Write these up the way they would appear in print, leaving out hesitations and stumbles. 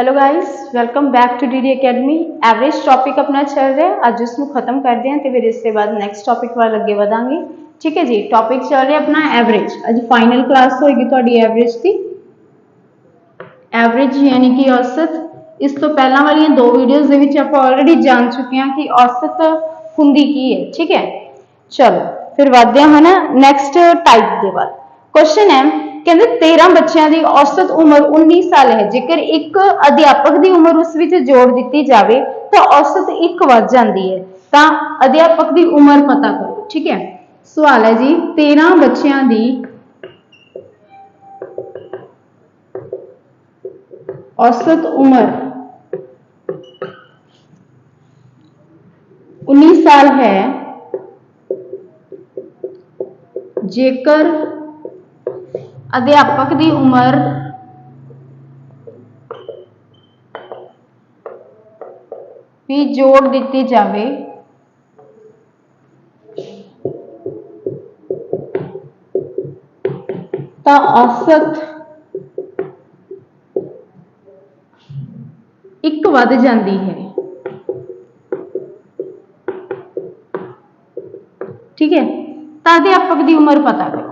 Hello guys, welcome back to DD academy. Average topic अपना चल रहा है, अज उसको खत्म करते हैं तो फिर इसके बाद नेक्स्ट टॉपिक वाल अगे बढ़ांगे। ठीक है जी, टॉपिक चल रहा है अपना एवरेज। अज फाइनल क्लास होएगी तुहाडी एवरेज की। एवरेज यानी कि औसत। इस तो पहला वाली दो वीडियोस दे विच आपां ऑलरेडी जान चुके हैं कि औसत हुंदी की है। ठीक है, चलो फिर वधदे हां ना नैक्सट टाइप दे वाल। क्वेश्चन है कहते 13 बच्चों की औसत उम्र 19 साल है। जेकर एक अध्यापक की उम्र उस विच जोड़ दी जाए तो औसत 1 वध जाती है। तो अध्यापक की उम्र पता करो। ठीक है, सवाल है जी 13 बच्चों की औसत उम्र 19 साल है। जेकर अध्यापक की उम्र भी जोड़ दी जाए तो औसत 1 वध जाती है। ठीक है, तो अध्यापक की उम्र पता करो।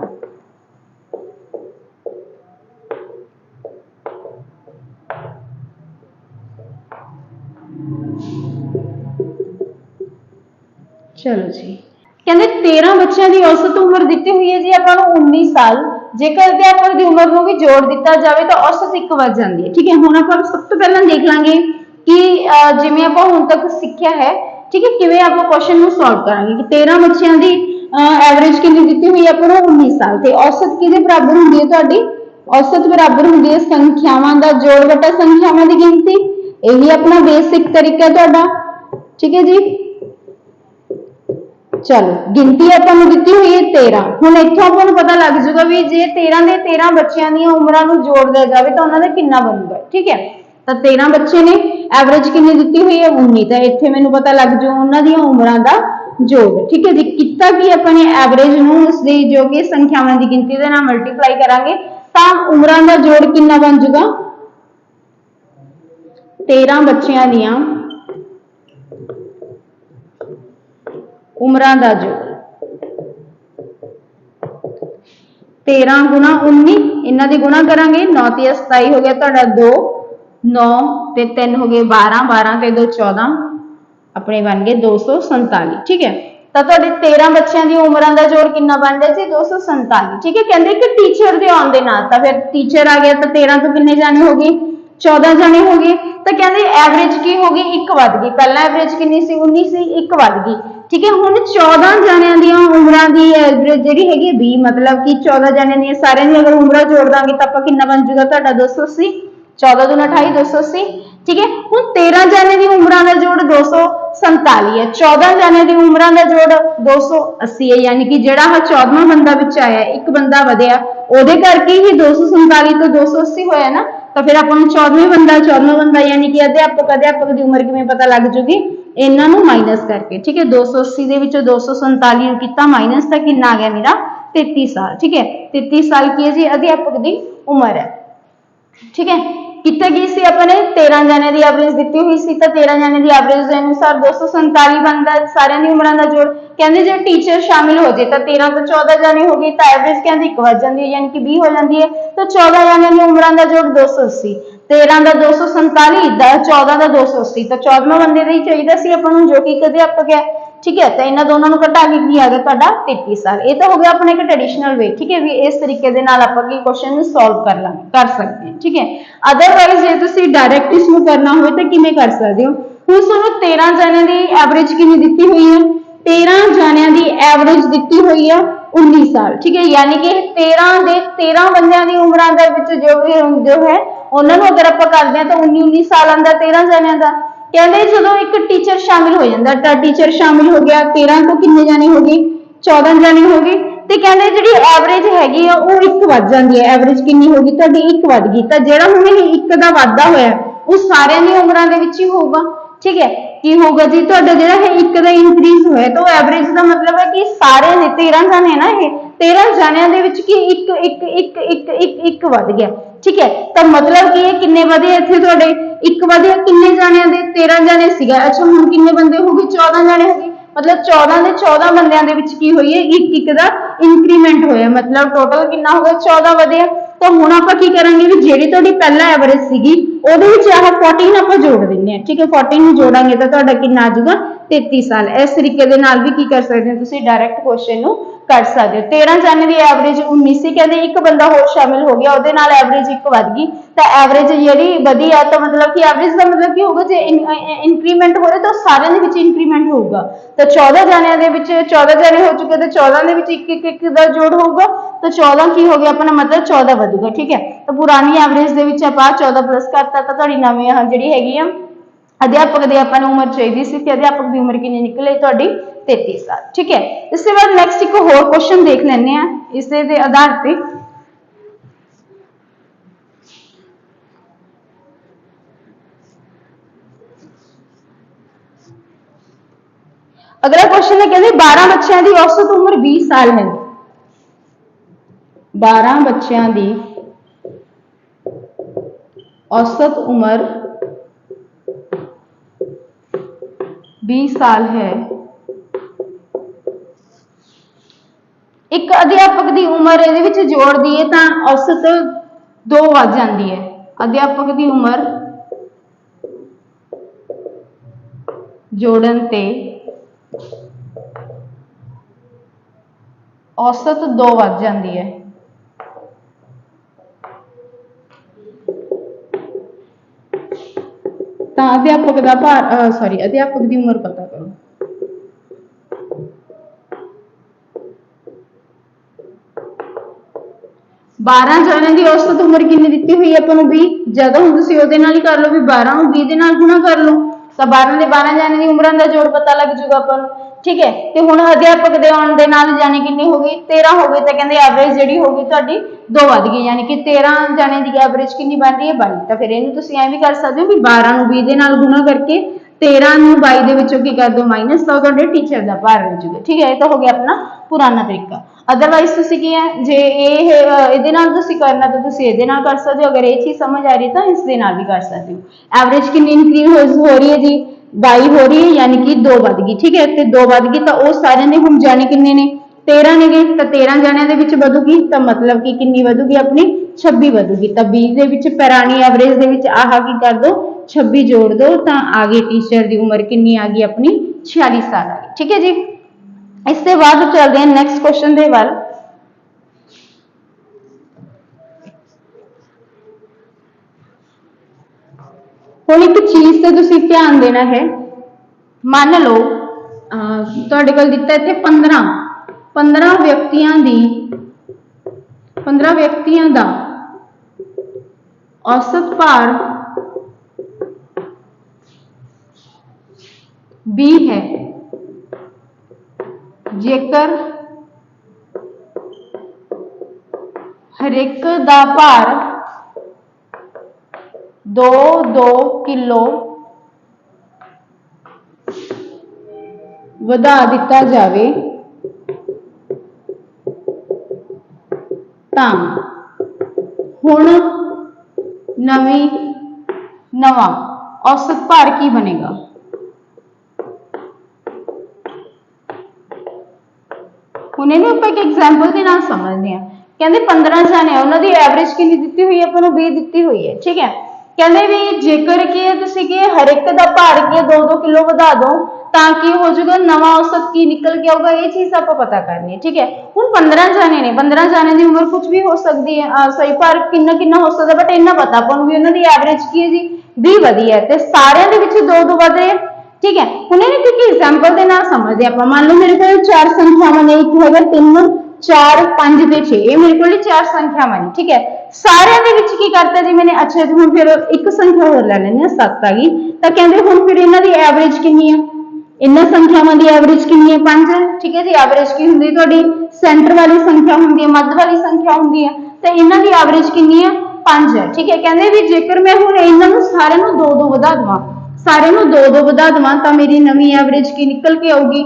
चलो जी, कहते 13 बच्चों की औसत उम्र दी हुई है जी अपन 19 साल। जेकर अध्यापक की उम्र को भी जोड़ दिता जाए तो औसत 1 वध जाती है। ठीक है, हुण आपां सब तो पहला देख लांगे कि जिवें आपां हुण तक सीखिया है। ठीक है, किवें आपां क्वेश्चन नूं सॉल्व करांगे कि 13 बच्चों की एवरेज कितनी दी हुई है अपन 19 साल ते औसत किहदे बराबर हुंदी है तुहाडी? औसत बराबर हुंदी है संख्यावां दा जोड़ वटा संख्यावां दी गिनती। यही अपना बेसिक तरीका है तुहाडा। ठीक है जी, चलो गिनती अपन दी हुई है 13। हुण इत्थों आपां पता लग जाएगा भी जे 13 के 13 बच्चों दी उम्रां नूं जोड़ दिया जाए तो उन्हां दा कितना बनूगा। ठीक है, तो 13 बच्चे ने एवरेज कितनी दी हुई है 19। तो इत्थे मैनूं पता लग जाऊ उन्हां दी उम्रां दा जोड़। ठीक है जी, कितना कि अपने एवरेज नूं उसदी जो कि संख्यावां दी गिनती दे नाल मल्टीप्लाई करांगे तो उम्रां दा जोड़ कितना बन जाऊगा 13 बच्चों दियां उम्रां दा जोड़ 13 गुणा 19 इन्हां दी गुणा करांगे। 9 ते 27 हो गया तुहाडा 2, 9 ते 3 हो गए 12, 12 ते 2 14 अपने बन गए 247। ठीक है, तो तुहाडे 13 बच्चों की उम्रां दा जोड़ कितना बन गया जी 247। ठीक है, कहते कि टीचर दे आउण दे नाल तो फिर टीचर आ गया तो 13 तो कितने जाने हो गए 14 जाने हो गए। तो कहते एवरेज की हो गई 1 वध गई। पहला एवरेज कितनी सी 19 सी 1 वध गई। ठीक है, हुण 14 जणियां दी उम्रां दी एवरेज जिहड़ी हैगी 20 मतलब कि 14 जणियां दी सारियां दी अगर उम्रां जोड़ दांगे तो आपां कितना बन जाऊगा तुहाडा 280। 14 दूना 28 280। ठीक है, हुण 13 जने की उम्रां दा जोड़ 247 है। 14 जने की उम्रां दा जोड़ 280 है। यानी कि जिहड़ा 14वां बंदा विच आया एक बंदा वधिया ओहदे करके ही 247 तो 280 होया ना। तो फिर आपां नूं 14वां बंदा यानी कि अध्यापक की उम्र किवें पता लग जूगी इन्हां नूं माइनस करके। ठीक है, 280 दे विचों 247 किता माइनस तो कितना आ गया मेरा 33 साल। ठीक है, 33 साल की है जी अध्यापक की उम्र है। ठीक है, कितने की सी अपने 13 जने की एवरेज दी हुई सी तो 13 जने की एवरेज के अनुसार 247 बनता सारे की उम्रां का जोड़। कहते जो टीचर शामिल हो जाए तो 13 तो 14 जने हो गई तो एवरेज कहते 1 वध जाती है यानी कि 20 हो जाती है। तो 14 जने की उम्रां का जोड़ 280, 13 का 247, 14 का 280 तो 14वां बंदे का ही चाहिए सी अपन जो कि अध्यापक है। ठीक है, तो इन्होंने दोनों घटा के की आ गया तुहाडा 33 साल। ये तो हो गया अपने एक ट्रेडिशनल वे। ठीक है, भी इस तरीके दे नाल आपां क्वेश्चन सॉल्व कर सकते हैं। ठीक है, अदरवाइज जे तुसीं डायरैक्ट इसनूं करना होवे तो किवें कर सकदे हो। हुण तुहानूं 13 जने की एवरेज कितनी दी हुई है 13 जणियां की एवरेज दी हुई है 19 साल। ठीक है, यानी कि 13 बंदियां की उम्रां दे विच जो है उन्होंने अगर आप करते हैं तो 19 साल आंदा 13 जणियां का। कहते जो एक टीचर शामिल हो जाता टीचर शामिल हो गया 13 तो कितने जाने हो गए 14 जाने हो गए। तो कहते जी एवरेज हैगी वो 1 वध जाती है। एवरेज कितनी होगी तो 1 वध गई तो जो हमने 1 का वाधा होया वो सारे दी उम्रां दे विच ही होगा। ठीक है, की होगा जी तो जो है 1 का इंक्रीज होया तो एवरेज का मतलब है कि सारे 13 जाने ना ये 13 जानियां दे विच कि 1 वध गया। ठीक है, तो मतलब कि किन्ने वधे इत्थे तुहाडे एक ਵਧਿਆ किन्ने जाणियां दे 13 जाने सीगा। अच्छा हुण किन्ने बंदे हो गए 14 जाने हो गए मतलब 14 ਦੇ 14 ਬੰਦਿਆਂ ਦੇ ਵਿੱਚ ਕੀ ਹੋਈ ਹੈ ਇੱਕ ਇੱਕ ਦਾ ਇੰਕਰੀਮੈਂਟ ਹੋਇਆ मतलब ਟੋਟਲ ਕਿੰਨਾ ਹੋ ਗਿਆ 14 ਵਧਿਆ। ਤਾਂ ਹੁਣ ਆਪਾਂ ਕੀ ਕਰਾਂਗੇ ਵੀ ਜਿਹੜੀ ਤੁਹਾਡੀ ਪਹਿਲਾ ਐਵਰੇਜ ਸੀਗੀ ਉਹਦੇ ਵਿੱਚ ਆਹ 14 ਆਪਾਂ ਜੋੜ ਦਿੰਨੇ ਆ ਠੀਕ ਹੈ 14 ਨੂੰ ਜੋੜਾਂਗੇ ਤਾਂ ਤੁਹਾਡਾ ਕਿੰਨਾ ਆ ਜਾਊਗਾ 33 ਸਾਲ। ਇਸ ਤਰੀਕੇ ਦੇ ਨਾਲ ਵੀ ਕੀ ਕਰ ਸਕਦੇ ਹੋ ਤੁਸੀਂ ਡਾਇਰੈਕਟ ਕੁਐਸਚਨ ਨੂੰ कर सकते हो। 13 जाने की एवरेज 19 सी कहते एक बंदा होर शामिल हो गया ਉਹਦੇ ਨਾਲ एवरेज एक वध गई तो एवरेज ਜਿਹੜੀ ਵਧੀ ਆ ਤਾਂ मतलब कि एवरेज ਦਾ मतलब ਕੀ ਹੋਊਗਾ ਜੇ इंक्रीमेंट हो रहा तो ਸਾਰਿਆਂ ਦੇ ਵਿੱਚ इंक्रीमेंट ਹੋਊਗਾ। ਤਾਂ 14 ਜਾਣਿਆਂ ਦੇ ਵਿੱਚ 14 ਜਾਣੇ ਹੋ ਚੁੱਕੇ ਤੇ 14 ਦੇ ਵਿੱਚ ਇੱਕ ਇੱਕ ਦਾ ਜੋੜ ਹੋਊਗਾ ਤਾਂ 14 ਕੀ ਹੋ ਗਿਆ ਆਪਣਾ मतलब 14 ਵਧੂਗਾ ठीक है। ਤਾਂ ਪੁਰਾਣੀ ਐਵਰੇਜ ਦੇ ਵਿੱਚ ਆਪਾਂ 14 ਪਲੱਸ ਕਰਤਾ ਤਾਂ ਤੁਹਾਡੀ ਨਵੀਂ ਜਿਹੜੀ ਹੈਗੀ ਆ अध्यापक ਦੀ ਆਪਾਂ ਨੂੰ ਉਮਰ ਚਾਹੀਦੀ ਸੀ ਕਿ ਅਧਿਆਪਕ ਦੀ ਉਮਰ ਕਿੰਨੀ ਨਿਕਲੇ ਤੁਹਾਡੀ 33 साल ठीक है। इसके बाद नेक्स्ट एक होर क्वेश्चन देख लेने इस दे आधार पे अगला क्वेश्चन है कहते 12 बच्चों की औसत उम्र 20 साल है। 12 बच्चों की औसत उम्र 20 साल है। एक अध्यापक की उम्र ये जोड़ दीए तो औसत 2 वध जाती है। अध्यापक की उम्र जोड़न ते औसत 2 वध जाती है। तो अध्यापक का भार सॉरी अध्यापक की उम्र पता करो। बारह जाने की औसत उम्र कितनी दी हुई है अपन 20 ज्यादा हम तुम ही कर लो भी 12 ਨੂੰ 20 ਦੇ ਨਾਲ ਗੁਣਾ कर लो तो 12 ਦੇ 12 ਜਾਣੇ ਦੀ ਉਮਰਾਂ ਦਾ ਜੋੜ ਪਤਾ ਲੱਗ ਜੂਗਾ अपन ठीक है। ਤੇ ਹੁਣ ਅਧਿਆਪਕ ਦੇ ਆਉਣ ਦੇ ਨਾਲ ਜਾਣੇ ਕਿੰਨੀ ਹੋ ਗਈ 13 ਹੋ ਗਈ ਤਾਂ ਕਹਿੰਦੇ ਐਵਰੇਜ ਜਿਹੜੀ ਹੋ ਗਈ ਤੁਹਾਡੀ 2 ਵੱਧ ਗਈ ਯਾਨੀ ਕਿ 13 ਜਾਣੇ ਦੀ ਐਵਰੇਜ ਕਿੰਨੀ ਬਣ ਰਹੀ ਹੈ 22। ਤਾਂ ਫਿਰ ਇਹਨੂੰ ਤੁਸੀਂ ਐਂ ਵੀ ਕਰ ਸਕਦੇ ਹੋ ਵੀ 12 ਨੂੰ 20 ਦੇ ਨਾਲ ਗੁਣਾ ਕਰਕੇ 13 ਨੂੰ 22 ਦੇ ਵਿੱਚੋਂ ਕੀ ਕਰ ਦੋ ਮਾਈਨਸ ਤਾਂ ਤੁਹਾਡੇ ਟੀਚਰ ਦਾ ਭਾਰ ਹੋ ਜਾਊਗਾ ठीक है। ਇਹ ਤਾਂ ਹੋ ਗਿਆ ਆਪਣਾ ਪੁਰਾਣਾ ਤਰੀਕਾ। अदरवाइज तुसी की है जे ਇਹਦੇ ਨਾਲ ਤੁਸੀਂ ਕਰਨਾ ਤਾਂ ਤੁਸੀਂ ਇਹਦੇ ਨਾਲ ਕਰ ਸਕਦੇ ਹੋ। ਅਗਰ ਇਹ ਚੀਜ਼ ਸਮਝ ਆ ਰਹੀ ਤਾਂ ਇਸ ਦੇ ਨਾਲ ਵੀ ਕਰ ਸਕਦੇ ਹੋ। ਐਵਰੇਜ ਕਿੰਨੀ ਇਨਕਰੀਜ਼ ਹੋ ਰਹੀ ਹੈ ਜੀ 22 ਹੋ ਰਹੀ है यानी कि 2 ਵੱਧ ਗਈ ठीक है। ਤੇ 2 ਵੱਧ ਗਈ ਤਾਂ ਉਹ ਸਾਰਿਆਂ ਦੇ ਹੁਣ ਜਾਣੇ ਕਿੰਨੇ ਨੇ 13 ਨੇਗੇ ਤਾਂ 13 ਜਾਣਿਆਂ ਦੇ ਵਿੱਚ ਵਧੂਗੀ ਤਾਂ मतलब कि ਕਿੰਨੀ ਵਧੂਗੀ ਆਪਣੀ 26 ਵਧੂਗੀ। ਤਾਂ 20 ਦੇ ਵਿੱਚ ਪੁਰਾਣੀ ਐਵਰੇਜ ਦੇ ਵਿੱਚ ਆਹ ਕੀ ਕਰ ਦੋ 26 जोड़ दो ਤਾਂ आगे टीचर की उम्र कितनी आ गई अपनी 46 साल आ गई ठीक है जी। इसके बाद चलते हैं नेक्स्ट क्वेश्चन के वाल। हुण एक चीज से तुसी ध्यान देना है मान लो तुहाडे कोल दिता इत्थे 15 व्यक्तियों दा औसत भार 20 है। जेकर हरेक दा भार 2-2 किलो वधा दिता जावे तां हुण नवा औसत भार की बनेगा। हुणे ने आप एक एग्जाम्पल के नाल समझते हैं कहते 15 जाने उन्होंने एवरेज कितनी दी हुई है अपन 20 दी हुई है ठीक है। कहते भी जेकर की तुसी की हर एक का भार की 2-2 किलो वधा दो ताकि हो जाएगा नवा औसत की निकल के आऊगा ये चीज आप पता करनी है ठीक है। हुण 15 जाने ने 15 जाने की उम्र कुछ भी हो सकती है सही भार किन्ना हो सकता बट इन्ना पता अपन भी उन्होंने एवरेज की है जी 20 वधी है तो सारे दे विच 2-2 वध रहे ठीक है। हुणे क्योंकि एग्जाम्पल के नाल समझते आप मान लो मेरे को 4 संख्यावां ने एक है 3 4 5 ते 6 ये मेरे को 4 संख्यावां ने ठीक है। सारे दे विच की करता जी मैंने अच्छा जी हुण फिर एक संख्या होर ले लैंदे 7 आ गई तो कहंदे हुण फिर इन्हां दी एवरेज कितनी है इन्हां संख्यावां दी एवरेज कितनी है 5 ठीक है जी। एवरेज की हुंदी तुहाडी सेंटर वाली संख्या हुंदी है मध्य वाली संख्या हुंदी है तो इन्हां दी एवरेज कितनी है 5 है ठीक है। कहंदे भी जेकर मैं हुण इन्हां नूं सारे नूं 2-2 वधा दवां सारे नूं 2-2 वधा दवां तां मेरी नवीं एवरेज की निकल के आऊगी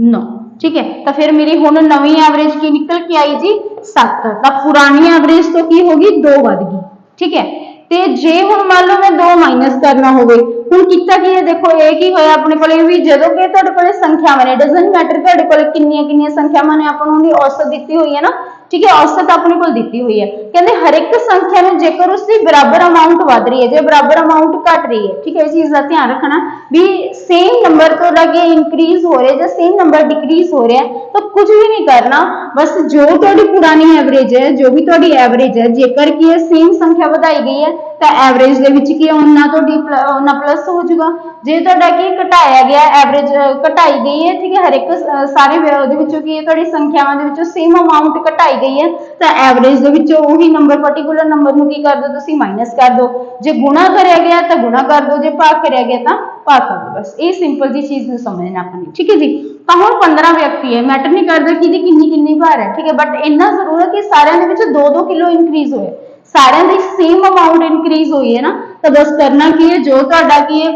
9 ठीक है। तो फिर मेरी हुण नवी एवरेज की निकल के आई जी 7, तो पुरानी एवरेज तो की होगी 2 वध गई, ठीक है। ते जे हुण मान लो मैं 2 माइनस करना होवे, हुण कीता की है, देखो ये की होया अपने कोले भी जदों कि तुहाडे कोले संख्यावां ने, डजंट मैटर तुहाडे कोले किन्नियां किन्नियां संख्यावां ने, आपां नूं औसत दित्ती हुई है ना, ठीक है, औसत अपने कोल दित्ती हुई है। कहंदे हर एक संख्या नूं जेकर उसकी बराबर अमाउंट वध रही है, जे बराबर अमाउंट घट रही है, ठीक है, इस चीज का ध्यान रखना भी सेम नंबर तो लगे इंक्रीज हो रहे हैं, सेम नंबर डिक्रीज हो रहा है, तो कुछ भी नहीं करना, बस जो तुहाडी पुरानी एवरेज है, जो भी तुहाडी एवरेज है, जेकर की सेम संख्या वधाई गई है तो एवरेज दे विच की होना, तुहाडी प्लस हो जाएगा। जे तुहाडा की घटाया गया, एवरेज घटाई गई है, ठीक है, हर एक सारे ਉਹਦੇ ਵਿੱਚੋਂ ਕੀ ਤੁਹਾਡੀ ਸੰਖਿਆਵਾਂ ਦੇ ਵਿੱਚੋਂ ਸੇਮ ਅਮਾਉਂਟ ਘਟਾਈ ਗਈ ਹੈ ਤਾਂ ਐਵਰੇਜ ਦੇ ਵਿੱਚੋਂ ਉਹੀ ਨੰਬਰ ਪਾਰਟਿਕੂਲਰ ਨੰਬਰ ਨੂੰ ਕੀ ਕਰ ਦੋ ਤੁਸੀਂ ਮਾਈਨਸ ਕਰ ਦੋ, ਜੇ ਗੁਣਾ ਕਰਿਆ ਗਿਆ ਤਾਂ ਗੁਣਾ ਕਰ ਦੋ, ਜੇ ਭਾਗ ਕਰਿਆ ਗਿਆ ਤਾਂ ਭਾਗ ਕਰ ਦੋ। ਬਸ ਇਹ ਸਿੰਪਲ ਜੀ ਚੀਜ਼ ਨੂੰ ਸਮਝਣਾ ਆਪਾਂ ਨੇ, ਠੀਕ ਹੈ ਜੀ। ਤਾਂ ਹੁਣ 15 ਵਿਅਕਤੀ ਹੈ, ਮੈਟਰ ਨਹੀਂ ਕਰਦਾ ਕਿ ਇਹਦੀ ਕਿੰਨੀ ਕਿੰਨੀ ਭਾਰ ਹੈ, ਠੀਕ ਹੈ, ਬਟ ਇੰਨਾ ਜ਼ਰੂਰ ਹੈ ਕਿ ਸਾਰਿਆਂ ਦੇ ਵਿੱਚ 2-2 ਕਿਲੋ ਇਨਕਰੀਜ਼ ਹੋਏ, ਸਾਰਿਆਂ ਦੀ ਸੇਮ ਅਮਾਉਂਟ ਇਨਕਰੀਜ਼ ਹੋਈ ਹੈ ਨਾ, ਤਾਂ ਬਸ ਕਰਨਾ ਕੀ ਹੈ, ਜੋ ਤੁਹਾਡਾ ਕੀ ਹੈ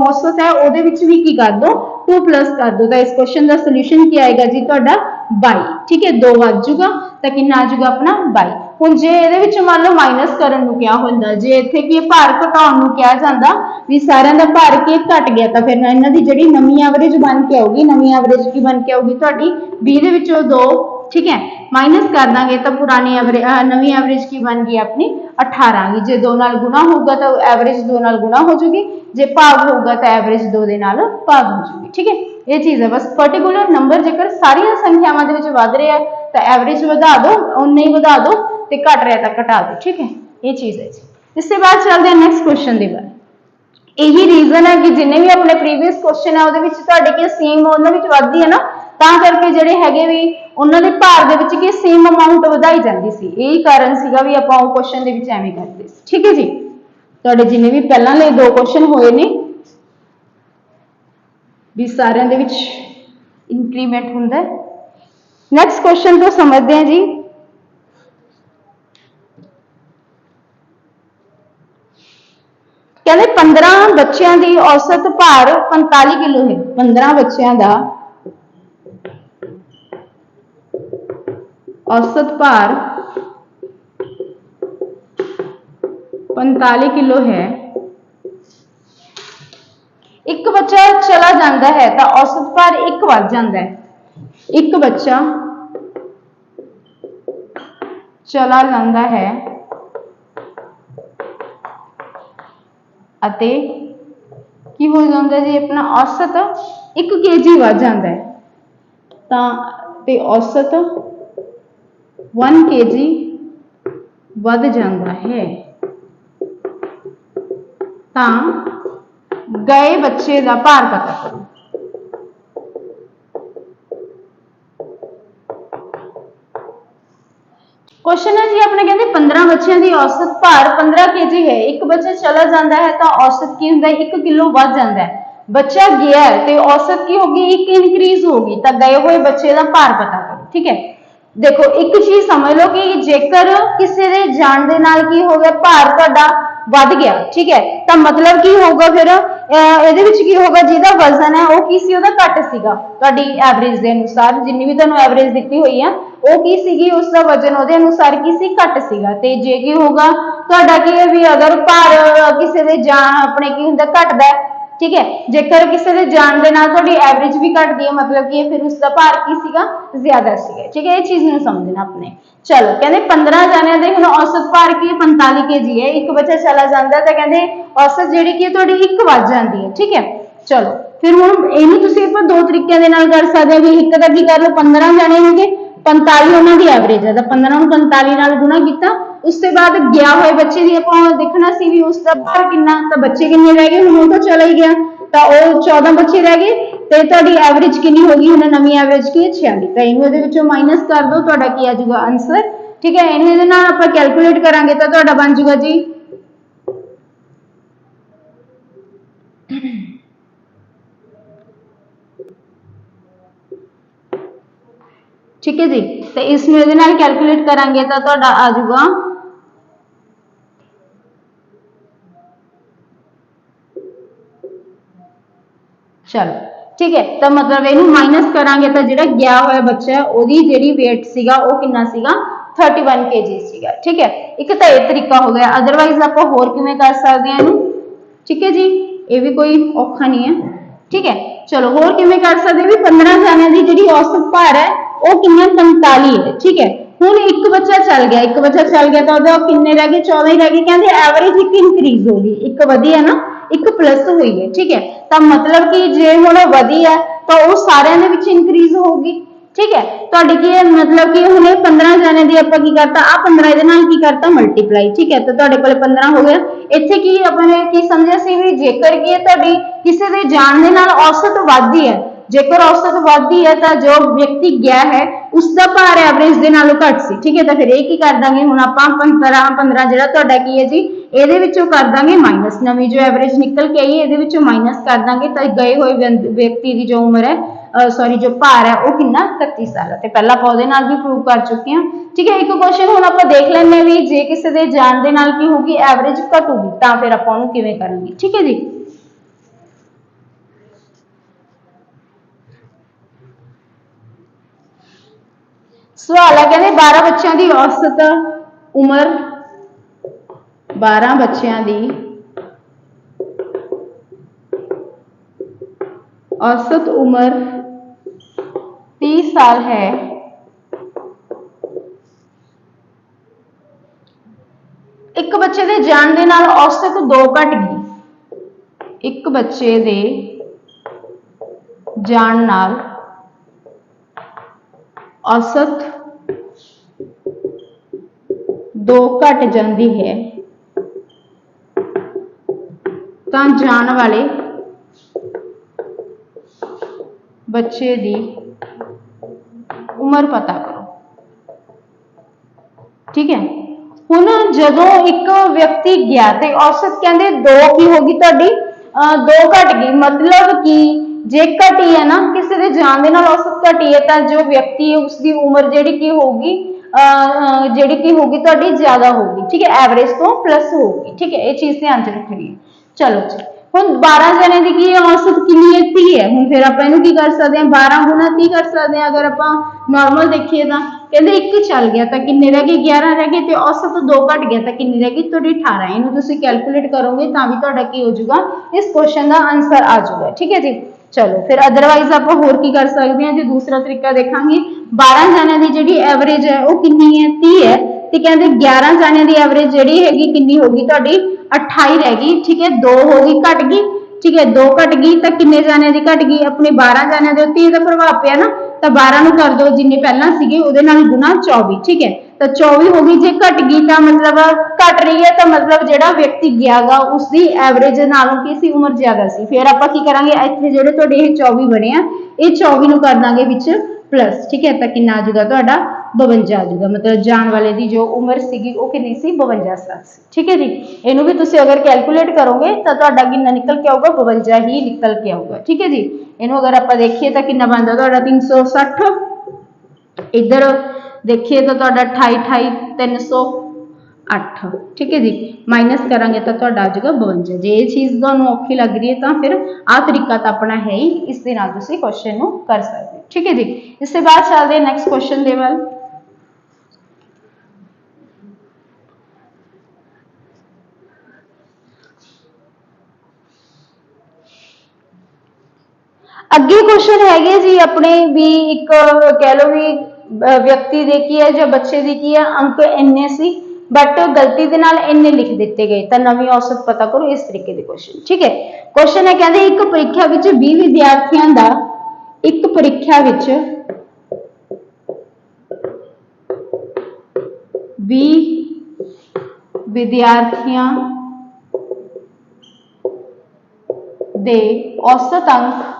औसत है ਉਹਦੇ ਵਿੱਚ ਵੀ ਕੀ ਕਰ ਦੋ 2 प्लस कर दो। तो इस क्वेश्चन का सोल्यूशन क्या आएगा जी ਤੁਹਾਡਾ 22, ठीक है, 2 ਵੱਜ ਜੂਗਾ ਤਾਂ ਕਿੰਨਾ ਆ ਜੂਗਾ ਆਪਣਾ 22। ਹੁਣ ਜੇ ਇਹਦੇ ਵਿੱਚ ਮੰਨ ਲਓ ਮਾਈਨਸ ਕਰਨ ਨੂੰ ਕਿਹਾ ਹੁੰਦਾ, ਜੇ ਇੱਥੇ ਕੀ ਭਾਰ ਘਟਾਉਣ ਨੂੰ ਕਿਹਾ ਜਾਂਦਾ ਵੀ ਸਾਰਿਆਂ ਦਾ ਭਾਰ ਕੀ ਘਟ ਗਿਆ, ਤਾਂ ਫਿਰ ਇਹਨਾਂ ਦੀ ਜਿਹੜੀ ਨਵੀਂ ਐਵਰੇਜ ਬਣ ਕੇ ਆਊਗੀ, ਨਵੀਂ ਐਵਰੇਜ ਕੀ ਬਣ ਕੇ ਆਊਗੀ ਤੁਹਾਡੀ 20 ਦੇ ਵਿੱਚੋਂ 2, ठीक है, माइनस कर देंगे तो पुरानी एवरेज नवी एवरेज की बन गई अपनी 18 जे 2 नाल गुणा होगा तो एवरेज 2 नाल गुणा हो जाएगी, जे भाग होगा तो एवरेज 2 दे नाल भाग हो जाएगी, ठीक है। ये चीज है, बस पर्टिकुलर नंबर जेकर सारिया संख्यावां दे विच वध रहा है तो एवरेज वधा दो, उन्ने ही वधा दो, ते घट रहा तो घटा दो, ठीक है, ये चीज है जी। इसके बाद चलते हैं नेक्स्ट क्वेश्चन दे बारे। यही रीजन है कि जिन्हें भी अपने प्रीवियस क्वेश्चन है ਉਹਦੇ ਵਿੱਚ ਤੁਹਾਡੇ ਕੀ ਸੇਮ ਉਹਨਾਂ ਵਿੱਚ ਵੱਧਦੀ ਹੈ ਨਾ, ਤਾਂ ਕਰਕੇ ਜਿਹੜੇ ਹੈਗੇ ਵੀ ਉਹਨਾਂ ਦੇ ਭਾਰ ਦੇ ਵਿੱਚ ਕੀ ਸੇਮ ਅਮਾਉਂਟ ਵਧਾਈ ਜਾਂਦੀ ਸੀ, ਇਹੀ ਕਾਰਨ ਸੀਗਾ ਵੀ ਆਪਾਂ ਉਹ ਕੁਐਸਚਨ ਦੇ ਵਿੱਚ ਐਵੇਂ ਕਰਦੇ ਸੀ, ਠੀਕ ਹੈ ਜੀ। ਤੁਹਾਡੇ ਜਿੰਨੇ ਵੀ ਪਹਿਲਾਂ ਲਈ 2 ਕੁਐਸਚਨ ਹੋਏ ਨੇ ਵੀ ਸਾਰਿਆਂ ਦੇ ਵਿੱਚ ਇੰਕਰੀਮੈਂਟ ਹੁੰਦਾ ਹੈ। ਨੈਕਸਟ ਕੁਐਸਚਨ ਤੋਂ ਸਮਝਦੇ ਹਾਂ ਜੀ। कहते 15 बच्चों की औसत भार 45 किलो है, 15 बच्चों का औसत भार 45 किलो है। एक बच्चा चला जाता है तो औसत भार 1 बढ़ जाता है, एक बच्चा चला जाता है अते की हो जाता जी अपना औसत 1 kg बढ़ जाता है, तो औसत 1 kg बढ़ जाता है, तो गए बच्चे का भार पता करो। क्वेश्चन है जी अपने कहते 15 बच्चों की औसत भार 15 kg है, एक बच्चा चला जाता है तो औसत की होंगे 1 किलो बढ़ जाता है, बच्चा गया तो औसत की होगी 1 इंक्रीज होगी, तो गए हुए बच्चे का भार पता करो, ठीक है। देखो एक चीज समझ लो कि जेकर किसी के जान दे नाल की हो गया भार तुहाडा वध गया, ठीक है, तो मतलब की होगा फिर ਇਹਦੇ ਵਿੱਚ ਕੀ ਹੋਗਾ ਜਿਹਦਾ ਵਜ਼ਨ ਹੈ ਉਹ ਕੀ ਸੀ ਉਹਦਾ ਘੱਟ ਸੀਗਾ ਤੁਹਾਡੀ ਐਵਰੇਜ ਦੇ ਅਨੁਸਾਰ, ਜਿੰਨੀ ਵੀ ਤੁਹਾਨੂੰ ਐਵਰੇਜ ਦਿੱਤੀ ਹੋਈ ਆ ਉਹ ਕੀ ਸੀਗੀ, ਉਸ ਦਾ ਵਜ਼ਨ ਉਹਦੇ ਅਨੁਸਾਰ ਕੀ ਸੀ ਘੱਟ ਸੀਗਾ, ਤੇ ਜੇ ਕੀ ਹੋਗਾ ਤੁਹਾਡਾ ਕੀ ਹੈ ਵੀ ਅਗਰ ਭਾਰ ਕਿਸੇ ਦੇ ਜਾਨ ਆਪਣੇ ਕੀ ਹੁੰਦਾ ਘਟਦਾ, ठीक है, जेकर किसी के जान दे नाल तुहाडी एवरेज भी घटदी है, मतलब कि फिर उसका भार की सीगा ज्यादा सीगा, ठीक है, ये चीज नूं समझना अपने। चलो कहते 15 जणियां दे हुण औसत भार की 45 kg है, एक बच्चा चला जाता है तो कहते औसत जिहड़ी की तुहाडी 1 वध जाती है, ठीक है। चलो फिर हुण इहनूं तुसीं आपां 2 तरीके दे नाल कर सकदे हो, एक तां की कर लो 15 जणे होगे 45 उन्हां दी एवरेज है, तो 15 नूं 45 नाल गुणा कीता, उसके बाद गया हुए बच्चे की आपां देखना सी भी उसका भार कितना, तो बच्चे किन्ने रह गए, हुण तो चला ही गया तो वो 14 बच्चे रह गए, तो तुहाडी एवरेज कितनी होगी हुण नवीं एवरेज की 46, तो इहनूं इहदे विचों माइनस कर दो, तुहाडा की आ जाऊगा आंसर, ठीक है। इहनूं इहदे नाल आपां कैलकुलेट करांगे तो तुहाडा बन जाऊगा जी ठीक है जी, तो इसमें इहदे नाल कैलकुलेट करांगे तो तुहाडा आ जाऊगा चलो ठीक है। तो मतलब इनू माइनस करांगे तो जिहड़ा गया होया बच्चा है ओदी जिहड़ी वेट सीगा वो कितना सीगा 31 kg सीगा। ठीक है, एक तो यह तरीका हो गया। अदरवाइज आप होर किवें कर सकते हैं इनू। ठीक है जी, ये भी कोई औखा नहीं है। ठीक है, चलो होर किवें कर सकते भी 15 जणियां दी जिहड़ी औसत भार है वो कितना 45 है। ठीक है, हुण एक बच्चा चल गया, एक बच्चा चल गया तो ओहदे किन्ने रह गए 14 ही रह गए। कहते एवरेज एक इंक्रीज हो गई, एक वधी है ना, एक प्लस हुई है। ठीक है, तो मतलब कि जे हुण वधी है तो वो सारिਆਂ ਦੇ ਵਿੱਚ इंक्रीज होगी। ठीक है, ਤੁਹਾਡੀ ਕੀ ਹੈ मतलब कि ਹੁਣੇ 15 ਜਣੇ ਦੀ ਆਪਾਂ ਕੀ ਕਰਤਾ ਆ 15 ਇਹਦੇ ਨਾਲ ਕੀ ਕਰਤਾ ਮਲਟੀਪਲਾਈ। ਠੀਕ ਹੈ, ਤਾਂ ਤੁਹਾਡੇ ਕੋਲੇ 15 ਹੋ ਗਿਆ। ਇੱਥੇ ਕੀ ਆਪਾਂ ਨੇ ਕੀ ਸਮਝਿਆ ਸੀ ਵੀ ਜੇਕਰ ਕੀ ਹੈ ਤੁਹਾਡੀ ਕਿਸੇ ਦੇ ਜਾਣ ਦੇ ਨਾਲ ਔਸਤ ਵੱਧਦੀ ਹੈ, जेकर औसत बढ़ती है तो जो व्यक्ति गया है उसका भार एवरेज के नालों घट सी। ठीक है, तो फिर ये कर देंगे हुण आपां 15 जिहड़ा तुहाडा की है जी इहदे विचों कर देंगे माइनस, नवीं जो एवरेज निकल के आई इहदे विचों माइनस कर देंगे तो गए हुए व्यक्ति की जो उम्र है सॉरी जो भार है वो कितना 31 साल है। तो पहला आपां उहदे नाल भी प्रूव कर चुके हैं। ठीक है, एक क्वेश्चन हुण आपां देख लैंदे भी जे किसी दे जाण दे नाल की होगी एवरेज घटूगी तो फिर आपां उहनूं किवें करांगे। ठीक है जी, सवाल है कहते 12 बच्चों की औसत उम्र 12 बच्चों की औसत उम्र 30 साल है। एक बच्चे के जान दे नाल औसत 2 घट गई, एक बच्चे दे जान नाल औसत 2 घट जाती है तो जान वाले बच्चे की उम्र पता करो। ठीक है, हुण जदों एक व्यक्ति गया तो औसत कहते 2 की होगी तुहाडी 2 घट गई, मतलब कि जे घटी है ना किसी के जान दे नाल औसत घटी है तो जो व्यक्ति है उसकी उम्र जिहड़ी की होगी जिहड़ी की होगी तुहाडी ज्यादा होगी। ठीक है, एवरेज तो प्लस होगी। ठीक है, ये चीज ध्यान च रखनी है। चलो जी, हुण 12 जने की की औसत कितनी है 30 है। हुण फिर आप इहनूं की कर सकते हैं 12 गुणा 30 कर सकते हैं। अगर आप नॉर्मल देखिए तो कहते एक चल गया तो किन्ने रह गए 11 रह गए, तो औसत 2 घट गया तो किन्नी रह गई तुहाडी 18। इहनूं तुसीं कैलकुलेट करोगे तो भी तुहाडा की हो जाऊगा इस क्वेश्चन का आंसर आ जाऊगा। ठीक है जी, चलो फिर अदरवाइज आप होर की कर सकते हैं जो दूसरा तरीका देखांगे। 12 जणियां की जिहड़ी एवरेज है वो कितनी है 30 है, तो कहते 11 जणियां की एवरेज जिहड़ी हैगी कितनी होगी तुहाडी 28 रह गई। ठीक है, 2 होगी घट गई। ठीक है, 2 घट गई तो किन्ने जाने की घट गई अपने 12 जाने के उत्ते इहदा प्रभाव पिया ना, तो 12 कर दो जिन्ने पहला सीगे उहदे नाल गुना 24। ठीक है, तो 24 होगी जे घट गई तो मतलब घट रही है तो मतलब जिहड़ा व्यक्ति गया गा उसकी एवरेज नालों की सी उम्र ज्यादा सी। फिर आपां की करांगे इत्थे जिहड़े तुहाडे 24 बने आ ये 24 नूं कर दांगे विच प्लस। ठीक है, तो कितना आ जाऊगा तुहाडा 52 आ जाऊगा, मतलब जान वाले की जो उम्र सी वो कितनी सी 52 साल सी। ठीक है जी, इनू भी तुसीं अगर कैलकुलेट करोगे तो तुहाडा कितना निकल के आऊगा 52 ही निकल के आऊगा। ठीक है जी, इनू अगर आप देखिए तो कितना बनता तुहाडा 360, इधर देखिए तो तुहाडा 28 308। ठीक है जी, माइनस करांगे तो तुहाडा आ जाएगा 52। जे ये चीज़ तुहानूं औखी लग रही है तो फिर आ तरीका तो अपना है ही, इस दे नाल तुसीं क्वेश्चन नूं कर सकते हो। ठीक है जी, इसके बाद चलते हैं नैक्सट क्वेश्चन दे वाल। अगे क्वेश्चन है जी अपने भी एक कह लो भी व्यक्ति दे की है जो बच्चे की की है अंक इन्ने सी बट गलती के नाल इन्ने लिख दिते गए तो नवी औसत पता करो, इस तरीके के क्वेश्चन। ठीक है, क्वेश्चन है कहते एक परीक्षा विच 20 विद्यार्थियों का एक परीक्षा विच 20 विद्यार्थियों दे औसत अंक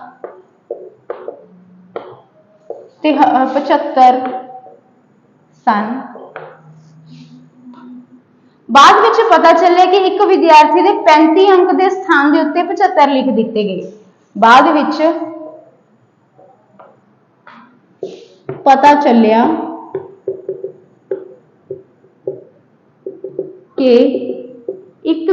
75 सन। बाद विच पता चलिया कि एक विद्यार्थी के 35 अंक के स्थान के उत्ते 75 लिख दिते गए। बाद विच पता चलिया कि एक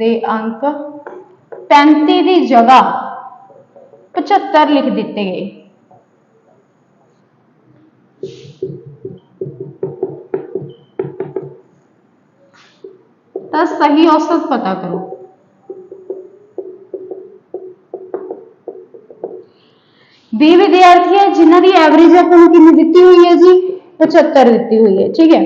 ਦੇ ਅੰਕ 35 ਦੀ ਜਗ੍ਹਾ 75 ਲਿਖ ਦਿੱਤੇ ਗਏ। ਤਾਂ ਸਹੀ ਔਸਤ ਪਤਾ ਕਰੋ। बी विद्यार्थी है जिन्हों की एवरेज अपन कितनी दिती हुई है जी 75 दिती हुई है। ठीक है,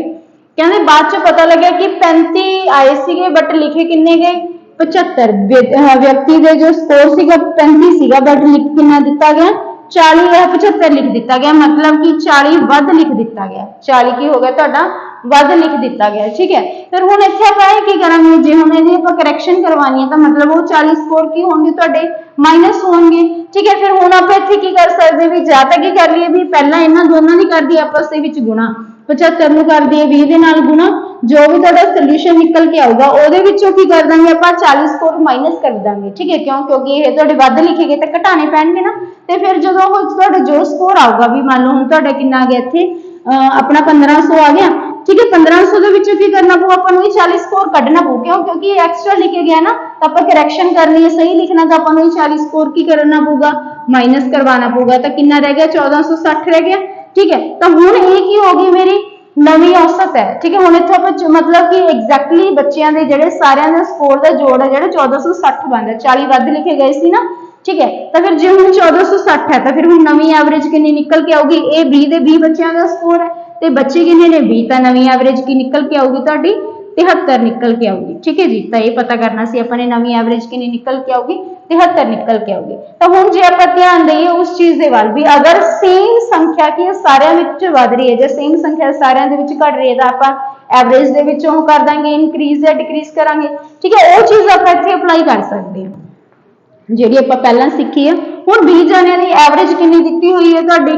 कहते बाद च पता लगे कि 35 आए थे बट लिखे किन्ने गए 75। व्यक्ति के जो स्कोर सीगा 35 सीगा बट लिख कितना दिता गया 40 या 75 लिख दिता गया, मतलब कि 40 वध लिख दिता गया। 40 की हो गया तुहाडा वध लिख दिता गया। ठीक है, फिर हुण इत्थे आपां की करांगे जे हुण इहदी आपां करैक्शन करवानी है तो मतलब वो 40 स्कोर की होंगे तुहाडे माइनस होंगे। ठीक है, फिर हुण आपां इत्थे की कर सकदे भी जां तां की कर लईए भी पहलां इन्हां दोनां दी कर दी आपस दे विच गुणा 75 नूं कर दईए 20 दे नाल गुणा, जो भी तुहाडा सोल्यूशन निकल के आऊगा ਉਹਦੇ ਵਿੱਚੋਂ ਕੀ ਕਰ ਦਾਂਗੇ ਆਪਾਂ 40 ਸਕੋਰ ਮਾਈਨਸ ਕਰ ਦਾਂਗੇ। ਠੀਕ ਹੈ, ਕਿਉਂ ਕਿਉਂਕਿ ਇਹ ਤੁਹਾਡੇ ਵੱਧ ਲਿਖੇ ਗਏ ਤਾਂ ਘਟਾਣੇ ਪੈਣਗੇ ਨਾ, ਤੇ ਫਿਰ ਜਦੋਂ ਉਹ ਤੁਹਾਡਾ ਜੋ ਸਕੋਰ ਆਊਗਾ ਵੀ ਮੰਨ ਲਓ ਹੁਣ ਤੁਹਾਡਾ ਕਿੰਨਾ ਆ ਗਿਆ ਇੱਥੇ ਆਪਣਾ 1500 ਆ ਗਿਆ। ठीक है, 1500 ਦੇ ਵਿੱਚੋਂ ਕੀ ਕਰਨਾ ਪਊ ਆਪਾਂ ਨੂੰ 40 ਸਕੋਰ ਕੱਢਣਾ ਪਊ, ਕਿਉਂ ਕਿਉਂਕਿ ਇਹ ਐਕਸਟਰਾ ਲਿਖੇ ਗਿਆ ਨਾ ਤਾਂ ਆਪਾਂ ਕਰੈਕਸ਼ਨ ਕਰਨੀ ਹੈ ਸਹੀ ਲਿਖਣਾ ਤਾਂ ਆਪਾਂ ਨੂੰ 40 ਸਕੋਰ ਕੀ ਕਰਨਾ ਪਊਗਾ ਮਾਈਨਸ ਕਰਵਾना ਪਊਗਾ। ਤਾਂ ਕਿੰਨਾ ਰਹਿ ਗਿਆ 1460 ਰਹਿ ਗਿਆ। ठीक है, तो हुण ये की हो गई मेरी नवी औसत है। ठीक है, हुण इत्थे आपां मतलब कि एग्जैक्टली बच्चों के जिहड़े सारियां दे स्कोर का जोड़ है जिहड़ा 1460 बनदा 40 वध लिखे गए सी ना। ठीक है, तो फिर जो हुण 1460 है तो फिर हुण नवी एवरेज कितनी निकल के आऊगी, ये 20 दे 20 बच्चों का स्कोर है ते बच्चे कितने ने 20, तो नवी एवरेज की निकल के आऊगी तुहाडी 73 निकल के आऊगी। ठीक है जी, तो ये पता करना सी अपने नवी एवरेज कितनी निकल के आऊगी 73 निकल के आऊगी। तो हुण जे आपां ध्यान देइए उस चीज दे वल भी अगर सेम संख्या की सारियां विच वध रही है जे सेम संख्या सारियां दे विच घट रही है तो आपां एवरेज दे विचों कर दांगे इनक्रीज या डिक्रीज करांगे। ठीक है, वो चीज आपां इत्थे अप्लाई कर सकदे हां जिहड़ी आपां पहलां सीखी है। हुण 20 जणियां दी एवरेज कितनी दित्ती हुई है तुहाडी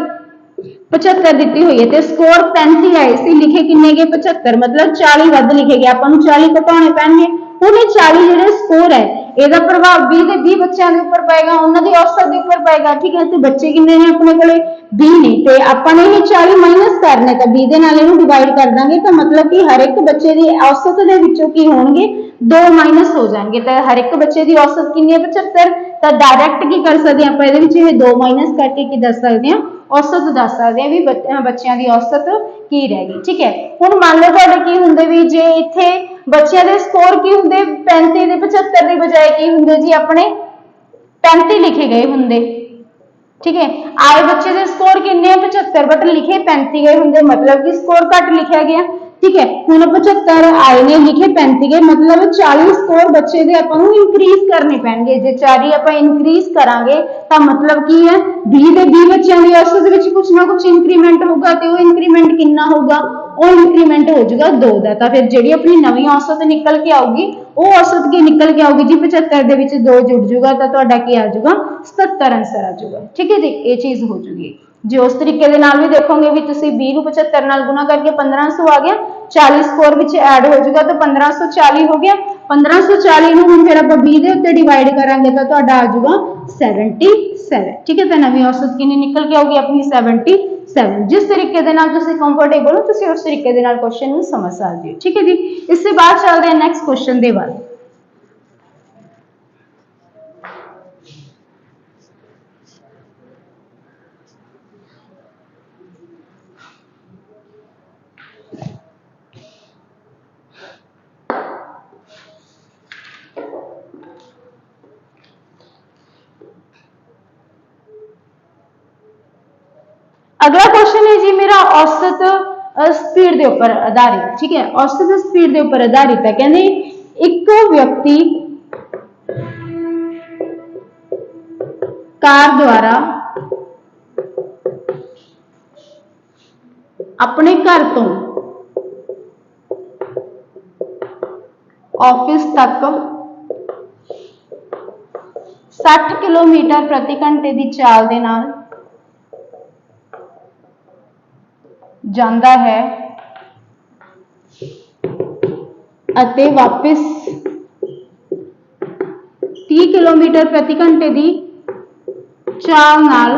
75 दी हुई है, स्कोर 35 आए सी लिखे किन्ने गए 75, मतलब 40 वध लिखे गए अपन 40 घटाने पैणगे। हुण 40 जिहड़े स्कोर है ਇਹਦਾ प्रभाव 20 ਦੇ 20 ਬੱਚਿਆਂ ਦੇ ਉੱਪਰ ਪਏਗਾ, ਉਹਨਾਂ ਦੀ ਔਸਤ ਦੇ ਉੱਪਰ ਪਏਗਾ। ਠੀਕ ਹੈ, ਤੇ ਬੱਚੇ ਕਿੰਨੇ ਨੇ ਆਪਣੇ ਕੋਲੇ 20 ਨੇ ਤੇ ਆਪਾਂ ਨੇ ਇਹ 40 ਮਾਈਨਸ ਕਰਨੇ ਤਾਂ 20 ਦੇ ਨਾਲ ਇਹਨੂੰ ਡਿਵਾਈਡ ਕਰ ਦਾਂਗੇ ਤਾਂ मतलब कि हर एक ਬੱਚੇ ਦੀ ਔਸਤ ਦੇ ਵਿੱਚੋਂ ਕੀ ਹੋਣਗੇ 2 ਮਾਈਨਸ ਹੋ ਜਾਣਗੇ ਤਾਂ हर एक ਬੱਚੇ ਦੀ ਔਸਤ ਕਿੰਨੀ ਹੈ 75। ਤਾਂ ਡਾਇਰੈਕਟ ਕੀ ਕਰ ਸਕਦੇ ਆਪਾਂ ਇਹਦੇ ਵਿੱਚ ਇਹ 2 ਮਾਈਨਸ ਕਰਕੇ ਕੀ ਦੱਸ ਸਕਦੇ ਹਾਂ औसत दस सकते हैं भी बच्चों की औसत की रह गई। ठीक है, हुण मान लो तुहाडे की हुंदे भी जे इत्थे बच्चों के स्कोर की हुंदे 35 ते 75 की बजाय की हुंदे जी अपने 35 लिखे गए हुंदे। ठीक है, आए बच्चे के स्कोर किन्ने 75 बट लिखे 35 गए हुंदे, मतलब कि स्कोर घट लिखा गया। ठीक है, हुण 75 आए ने लिखे 35 गए, मतलब 40 स्कोर बच्चे दे आपां नूं इंक्रीज करने पैणगे। जे 40 आपां इंक्रीज करांगे तां मतलब की है 20 दे 20 बच्चों की औसत विच कुछ ना कुछ इंक्रीमेंट होगा ते वो इंक्रीमेंट कितना होगा वो इंक्रीमेंट हो जाएगा 2 दा। तां फिर जिहड़ी अपनी नवी औसत निकल के आऊगी वो औसत की निकल के आऊगी जी 75 दे विच 2 जुड़ जाऊगा तां तुहाडा की आ जाऊगा 77 आंसर आ जाऊगा। ठीक है जी, ये चीज हो जाएगी। जे उस तरीके दे नाल भी देखोगे भी तुसीं 20 नूं 75 नाल गुणा करके 1500 आ गया, 40 स्कोर विच ऐड हो जाएगा तो 1540 हो गया। 1540 नूं हुण फिर आपां 20 दे उत्ते डिवाइड करांगे तो तुहाडा आ जाऊगा 77। ठीक है, तो नवी औसत कितनी निकल के आऊगी अपनी 77। जिस तरीके दे नाल तुसीं कंफर्टेबल हो तुसीं उस तरीके दे नाल क्वेश्चन नूं समझ सकदे हो। ठीक है जी, इससे बाद चलदे हैं नैक्सट क्वेश्चन दे वल। अगला क्वेश्चन है जी मेरा औसत स्पीड के ऊपर आधारित। ठीक है, औसत स्पीड के ऊपर आधारित है। कहने एक व्यक्ति कार द्वारा अपने घर तो ऑफिस तक 60 किलोमीटर प्रति घंटे की चाल दे नाल जाता है अते वापस 30 किलोमीटर प्रति घंटे की चाल नाल